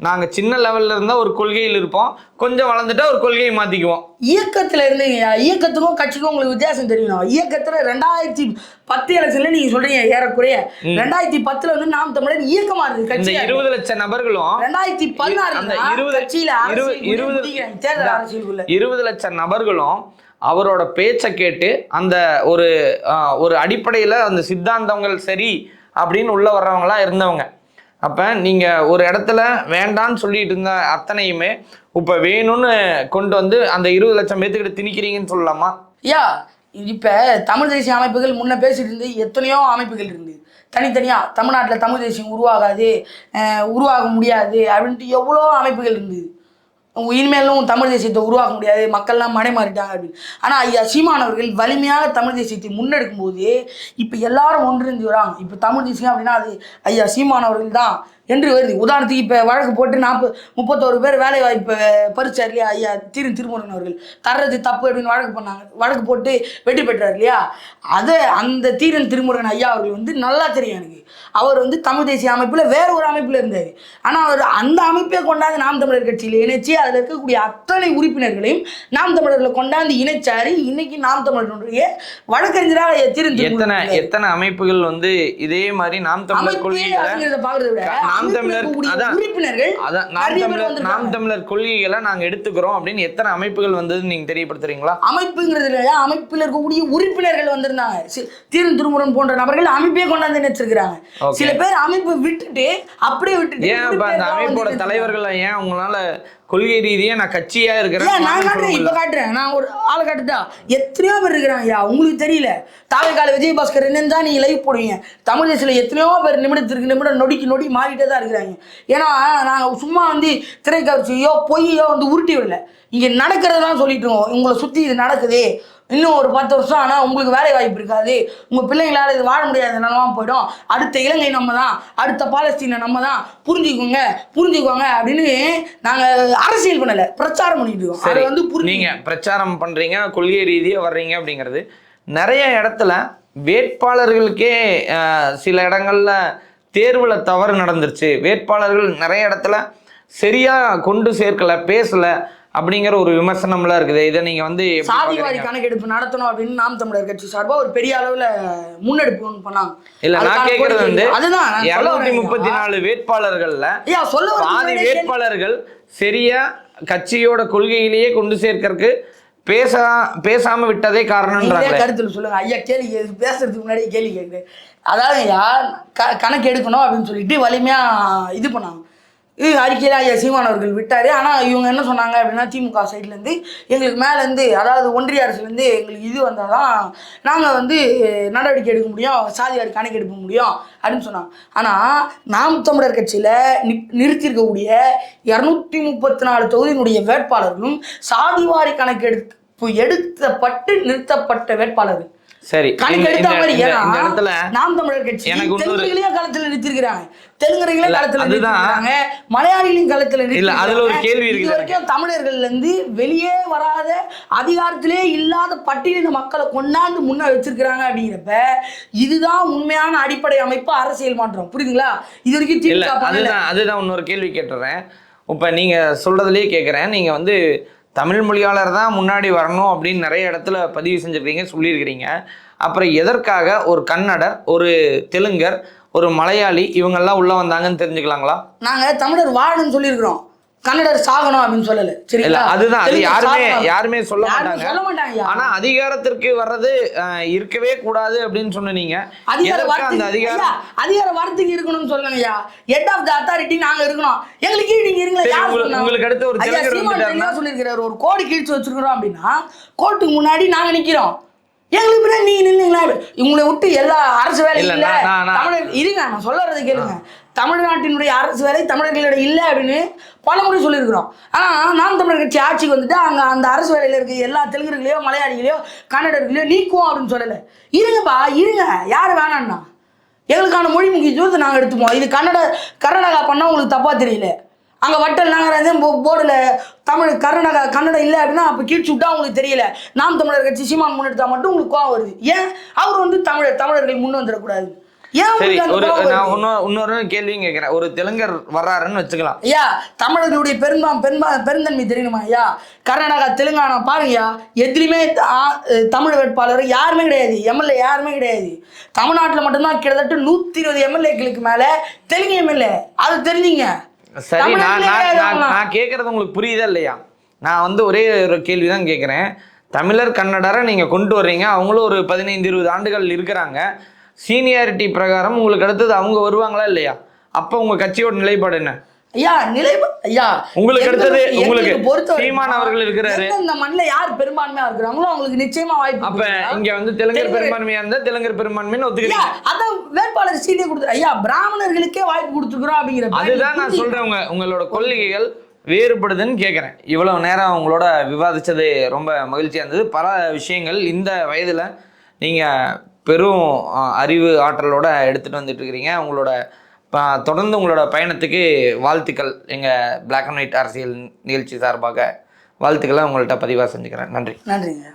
நாங்க சின்ன லெவல்ல இருந்தா ஒரு கொள்கையில் இருப்போம், கொஞ்சம் வளர்ந்துட்டா ஒரு கொள்கையை மாத்திக்குவோம். இயக்கத்துல இருந்தீங்க, இயக்கத்துக்கும் கட்சிக்கும் உங்களுக்கு வித்தியாசம் தெரியணும். இயக்கத்துல 2010 எலெக்ஷன்ல நீங்க சொல்றீங்க ஏறக்குறைய 2010 வந்து நாம் தமிழர் இயக்கமா இருக்கு இந்த கட்சி. 20 லட்சம் நபர்களும் 2016 கட்சியில 20 லட்சம் நபர்களும் அவரோட பேச்சை கேட்டு அந்த ஒரு அடிப்படையில் அந்த சித்தாந்தங்கள் சரி அப்படின்னு உள்ள வர்றவங்களா இருந்தவங்க. அப்போ நீங்கள் ஒரு இடத்துல வேண்டான்னு சொல்லிட்டு இருந்த அத்தனையுமே இப்போ வேணும்னு கொண்டு வந்து அந்த 20 லட்சம் பேத்துக்கிட்ட திணிக்கிறீங்கன்னு சொல்லலாமா? இப்போ தமிழ் தேசிய அமைப்புகள் முன்ன பேசிட்டு இருந்து எத்தனையோ அமைப்புகள் இருந்து தனித்தனியாக தமிழ்நாட்டில் தமிழ் தேசியம் உருவாக முடியாது அப்படின்ட்டு எவ்வளோ அமைப்புகள் இருந்தது. இனிமேலும் தமிழ் தேசியத்தை உருவாக்க முடியாது, மக்கள்லாம் மடை மாறிட்டாங்க அப்படின்னு. ஆனால் ஐயா சீமானவர்கள் வலிமையாக தமிழ் தேசியத்தை முன்னெடுக்கும் போது இப்போ எல்லாரும் ஒன்றிணைந்து வராங்க. இப்போ தமிழ் தேசியம் அப்படின்னா அது ஐயா சீமானவர்கள் தான் என்று வருது. உதாரணத்துக்கு இப்போ வழக்கு போட்டு 31 பேர் வேலை வாய்ப்பு பறிச்சார் இல்லையா ஐயா திருமுருகன் அவர்கள், தர்றது தப்பு அப்படின்னு வழக்கு போட்டு வெற்றி பெற்றார் இல்லையா. அந்த திருமுருகன் ஐயா அவர்கள் வந்து நல்லா தெரியும் எனக்கு. அவர் வந்து தமிழ் தேசிய அமைப்பில் வேற ஒரு அமைப்பில் இருந்தார். ஆனால் அவர் அந்த அமைப்பை கொண்டாந்து நாம் தமிழர் கட்சியில் இணைச்சி அதில் இருக்கக்கூடிய அத்தனை உறுப்பினர்களையும் நாம் தமிழர்களை கொண்டாந்து இணைச்சாரு. இன்னைக்கு நாம் தமிழர்களுடைய வழக்கறிஞராக எத்தனை அமைப்புகள் வந்து இதே மாதிரி நாம் தமிழர் கொள்கைகளை பார்க்கறத விட நாம் தமிழர் கொள்கைகளை நாங்க எடுத்துக்கிறோம் அப்படின்னு எத்தனை அமைப்புகள் வந்தது நீங்க தெரியப்படுத்துறீங்களா? அமைப்புங்கிறது இல்லையா, அமைப்பில் இருக்கக்கூடிய உறுப்பினர்கள் வந்திருந்தாங்க. திருமுருகன் போன்ற நபர்கள் அமைப்பே கொண்டாந்து நினைச்சிருக்கிறாங்க. சில பேர் அமைப்பு விட்டுட்டு அப்படியே விட்டுட்டு ஏன் அந்த அமைப்போட தலைவர்கள் ஏன் உங்களால கொள்கை ரீதியா நான் கட்சியா இருக்கிறேன் நான் காட்டுறேன், இப்ப காட்டுறேன், நான் ஒரு ஆளை காட்டுட்டா எத்தனையோ பேர் இருக்கிறாங்க ஐயா. உங்களுக்கு தெரியல, தாவைக்கால விஜயபாஸ்கர் என்னன்னு நீங்க லைவ் போடுவீங்க. தமிழ் தேசியில எத்தனையோ பேர் நிமிடத்திற்கு நிமிடம் நொடி மாறிட்டே தான் இருக்கிறாங்க. ஏன்னா நாங்கள் சும்மா வந்து திரைக்காட்சியோ பொய்யோ வந்து உருட்டி விடல, இங்க நடக்கிறதான் சொல்லிட்டு இருக்கோம். உங்களை சுத்தி இது நடக்குது, இன்னும் ஒரு 10 வருஷம் ஆனால் உங்களுக்கு வேலை வாய்ப்பு இருக்காது, உங்கள் பிள்ளைங்களால் இது வாழ முடியாத நிலமா போயிடும், அடுத்த இலங்கை நம்ம தான், அடுத்த பாலஸ்தீனை நம்ம தான், புரிஞ்சுக்கோங்க அப்படின்னு நாங்கள் அரசியல் பண்ணலை, பிரச்சாரம் பண்ணிட்டு இருக்கோம். அதை வந்து நீங்கள் பிரச்சாரம் பண்ணுறீங்க, கொள்கை ரீதியாக வர்றீங்க அப்படிங்கிறது. நிறைய இடத்துல வேட்பாளர்களுக்கே சில இடங்கள்ல தேர்வில் தவறு நடந்துருச்சு, வேட்பாளர்கள் நிறைய இடத்துல சரியாக கொண்டு சேர்க்கலை, பேசலை அப்படிங்கிற ஒரு விமர்சனம்லாம் இருக்குது. இதை நீங்க வந்து சாதிவாரி கணக்கெடுப்பு நடத்தணும் அப்படின்னு நாம் தமிழர் கட்சி சார்பா ஒரு பெரிய அளவுல முன்னெடுப்பு பண்ணாங்க. இல்ல நான் கேக்குறது வந்து அதுதான் 234 வேட்பாளர்கள்ல பாதி வேட்பாளர்கள் சரியா கட்சியோட கொள்கையிலேயே கொண்டு சேர்க்கறதுக்கு பேசாம விட்டதே காரணம்ன்றாங்க. கருத்துல சொல்லுங்க ஐயா. கேள்வி பேசுறதுக்கு முன்னாடி கேள்வி கேட்குறேன். அதாவது யார் கணக்கு எடுக்கணும் அப்படின்னு சொல்லிட்டு வலிமையா இது பண்ணாங்க. அறிக்கையில் ஐயா சீமானவர்கள் விட்டார். ஆனால் இவங்க என்ன சொன்னாங்க அப்படின்னா, திமுக சைட்லேருந்து எங்களுக்கு மேலேருந்து, அதாவது ஒன்றிய அரசுலேருந்து எங்களுக்கு இது வந்தால் தான் நாங்கள் வந்து நடவடிக்கை எடுக்க முடியும், சாதிவாரி கணக்கு எடுக்க முடியும் அப்படின்னு சொன்னாங்க. ஆனால் நாம் தமிழர் கட்சியில் நிறுத்தியிருக்கக்கூடிய 234 தொகுதியினுடைய வேட்பாளர்களும் சாதிவாரி கணக்கு எடுக்கப்பட்டு நிறுத்தப்பட்ட வேட்பாளர்கள். சரி, கணக்கு எடுத்த மாதிரி நாம் தமிழர் கட்சி தெலுங்குகளையும் களத்தில் நிறுத்திருக்கிறாங்க, தெலுங்குகளையும் களத்தில் நிறுத்திருக்காங்க, மலையாளிகளையும் களத்தில் நிறுத்திருக்காங்க. அதுல ஒரு கேள்வி இருக்கு, இது வரைக்கும் தமிழர்கள்ல இருந்து வெளியே வராத, அதிகாரத்திலே இல்லாத பட்டியலின மக்களை கொண்டாந்து முன்ன வச்சிருக்கிறாங்க. அப்படிங்கிறப்ப இதுதான் உண்மையான அடிப்படை அமைப்பு, அரசியல் மாற்றம். புரியுதுங்களா? இது வரைக்கும் அதுதான் இன்னொரு கேள்வி கேட்டுறேன். இப்ப நீங்க சொல்றதுலயே கேட்கிறேன், நீங்க வந்து தமிழ் மொழியாளர் தான் முன்னாடி வரணும் அப்படின்னு நிறைய இடத்துல பதிவு செஞ்சுருக்கீங்க, சொல்லியிருக்கிறீங்க. அப்புறம் எதற்காக ஒரு கன்னடர், ஒரு தெலுங்கர், ஒரு மலையாளி இவங்கெல்லாம் உள்ளே வந்தாங்கன்னு தெரிஞ்சுக்கலாங்களா? நாங்கள் தமிழர் வாழணும்னு சொல்லியிருக்கிறோம், கன்னடர் சாகணும் அப்படின்னு சொல்லல. சரிங்களா? அதுதான், அது யாருமே சொல்ல மாட்டாங்க. ஆனா அதிகாரத்திற்கு வர்றது இருக்கவே கூடாது அப்படின்னு சொன்னீங்க. அதிகார வார்த்தைக்கு இருக்கணும்னு சொல்லுங்கய்யா. ஹெட் ஆஃப் தி அத்தாரிட்டி நாங்க இருக்கணும், எங்களுக்கு நீங்க இருங்களா. உங்களுக்கு அடுத்து ஒரு சொல்லியிருக்கிறார், ஒரு கோடி கிழிச்சு வச்சிருக்கிறோம் அப்படின்னா கோர்ட்டுக்கு முன்னாடி நாங்க நிக்கிறோம், எங்களுக்கு பின்னாடி நீங்க நின்னுங்களா. இவங்களை விட்டு எல்லா அரசு வேலையும் இல்ல, தமிழர் இருங்க, நான் சொல்றது கேளுங்க. தமிழ்நாட்டினுடைய அரசு வேலை தமிழர்களிட இல்லை அப்படின்னு பல முறை சொல்லியிருக்கிறோம். ஆனால் நாம் தமிழர் கட்சி ஆட்சிக்கு வந்துட்டு அங்கே அந்த அரசு வேலையில் இருக்க எல்லா தெலுங்குகளையோ மலையாளிகளையோ கன்னடர்களையோ நீக்குவோம் அப்படின்னு சொல்லலை. இருங்கப்பா இருங்க, யார் வேணான்னா எங்களுக்கான மொழி முக்கியத்துவத்தை நாங்கள் எடுத்துப்போம். இது கர்நாடகா பண்ணால் உங்களுக்கு தப்பாக தெரியல, அங்கே வட்டல் நாங்கள் போர்டில் கன்னடம் இல்லை அப்படின்னா அப்போ கீழ்ச்சி விட்டா உங்களுக்கு தெரியல. நாம் தமிழர் கட்சி சீமான் முன்னெடுத்தா மட்டும் உங்களுக்கு கோவம் வருது. ஏன் அவர் வந்து தமிழர்கள் முன் வந்துடக்கூடாது. ஏன் சரி, உங்களுக்கு அந்த ஒரு கோவம் நான் வருது? இன்னொரு கேள்வியும் கேட்கிறேன். ஒரு தெலுங்கர் வர்றாருன்னு வச்சுக்கலாம். ஐயா தமிழர்களுடைய பெருந்தன்மை தெரியணுமா ஐயா? கர்நாடகா தெலுங்கானா பாருங்கய்யா, எதுலையுமே தமிழ் வேட்பாளர் யாருமே கிடையாது, எம்எல்ஏ யாருமே கிடையாது. தமிழ்நாட்டில் மட்டும்தான் கிட்டத்தட்ட 120 எம்எல்ஏக்களுக்கு மேலே தெலுங்கு எம்எல்ஏ. அது தெரிஞ்சுங்க. சரி, நான் கேட்கறது உங்களுக்கு புரியுதா இல்லையா? நான் வந்து ஒரே ஒரு கேள்வி தான் கேட்குறேன். தமிழர் கன்னடரை நீங்கள் கொண்டு வர்றீங்க, அவங்களும் ஒரு 15-20 ஆண்டுகள் இருக்கிறாங்க. சீனியாரிட்டி பிரகாரம் உங்களுக்கு அடுத்தது அவங்க வருவாங்களா இல்லையா? அப்போ உங்கள் கட்சியோட நிலைப்பாடு என்ன? ஐயா ஐயா உங்களுக்கு அடுத்தது உங்களுக்கு பொறுத்த சீமான் அவர்கள் இருக்கிறாரு. இந்த மண்ணில் யார் பெரும்பான்மையா இருக்கிறாங்களோ அவங்களுக்கு நிச்சயமா வாய்ப்பு. அப்ப இங்க வந்து தெலுங்கர் பெரும்பான்மையா இருந்தா தெலுங்கர் பெரும்பான்மைன்னு ஒத்துக்கிறீங்க. அதான் வேட்பாளர் சீட்டை கொடுத்து ஐயா பிராமணர்களுக்கே வாய்ப்பு கொடுத்துக்கிறோம் அப்படிங்கிற. அதுதான் நான் சொல்றேன், உங்களோட கொள்கைகள் வேறுபடுதுன்னு கேட்குறேன். இவ்வளவு நேரம் அவங்களோட விவாதிச்சது ரொம்ப மகிழ்ச்சியாக இருந்தது. பல விஷயங்கள் இந்த வயதில் நீங்கள் பெரும் அறிவு ஆற்றலோட எடுத்துகிட்டு வந்துட்டு இருக்கிறீங்க. உங்களோட தொடர்ந்து உங்களோட பயணத்துக்கு வாழ்த்துக்கள். எங்கள் பிளாக் அண்ட் ஒயிட் அரசியல் நிகழ்ச்சி சார்பாக வாழ்த்துக்களை உங்கள்கிட்ட பதிவாக செஞ்சுக்கிறேன். நன்றி. நன்றிங்க.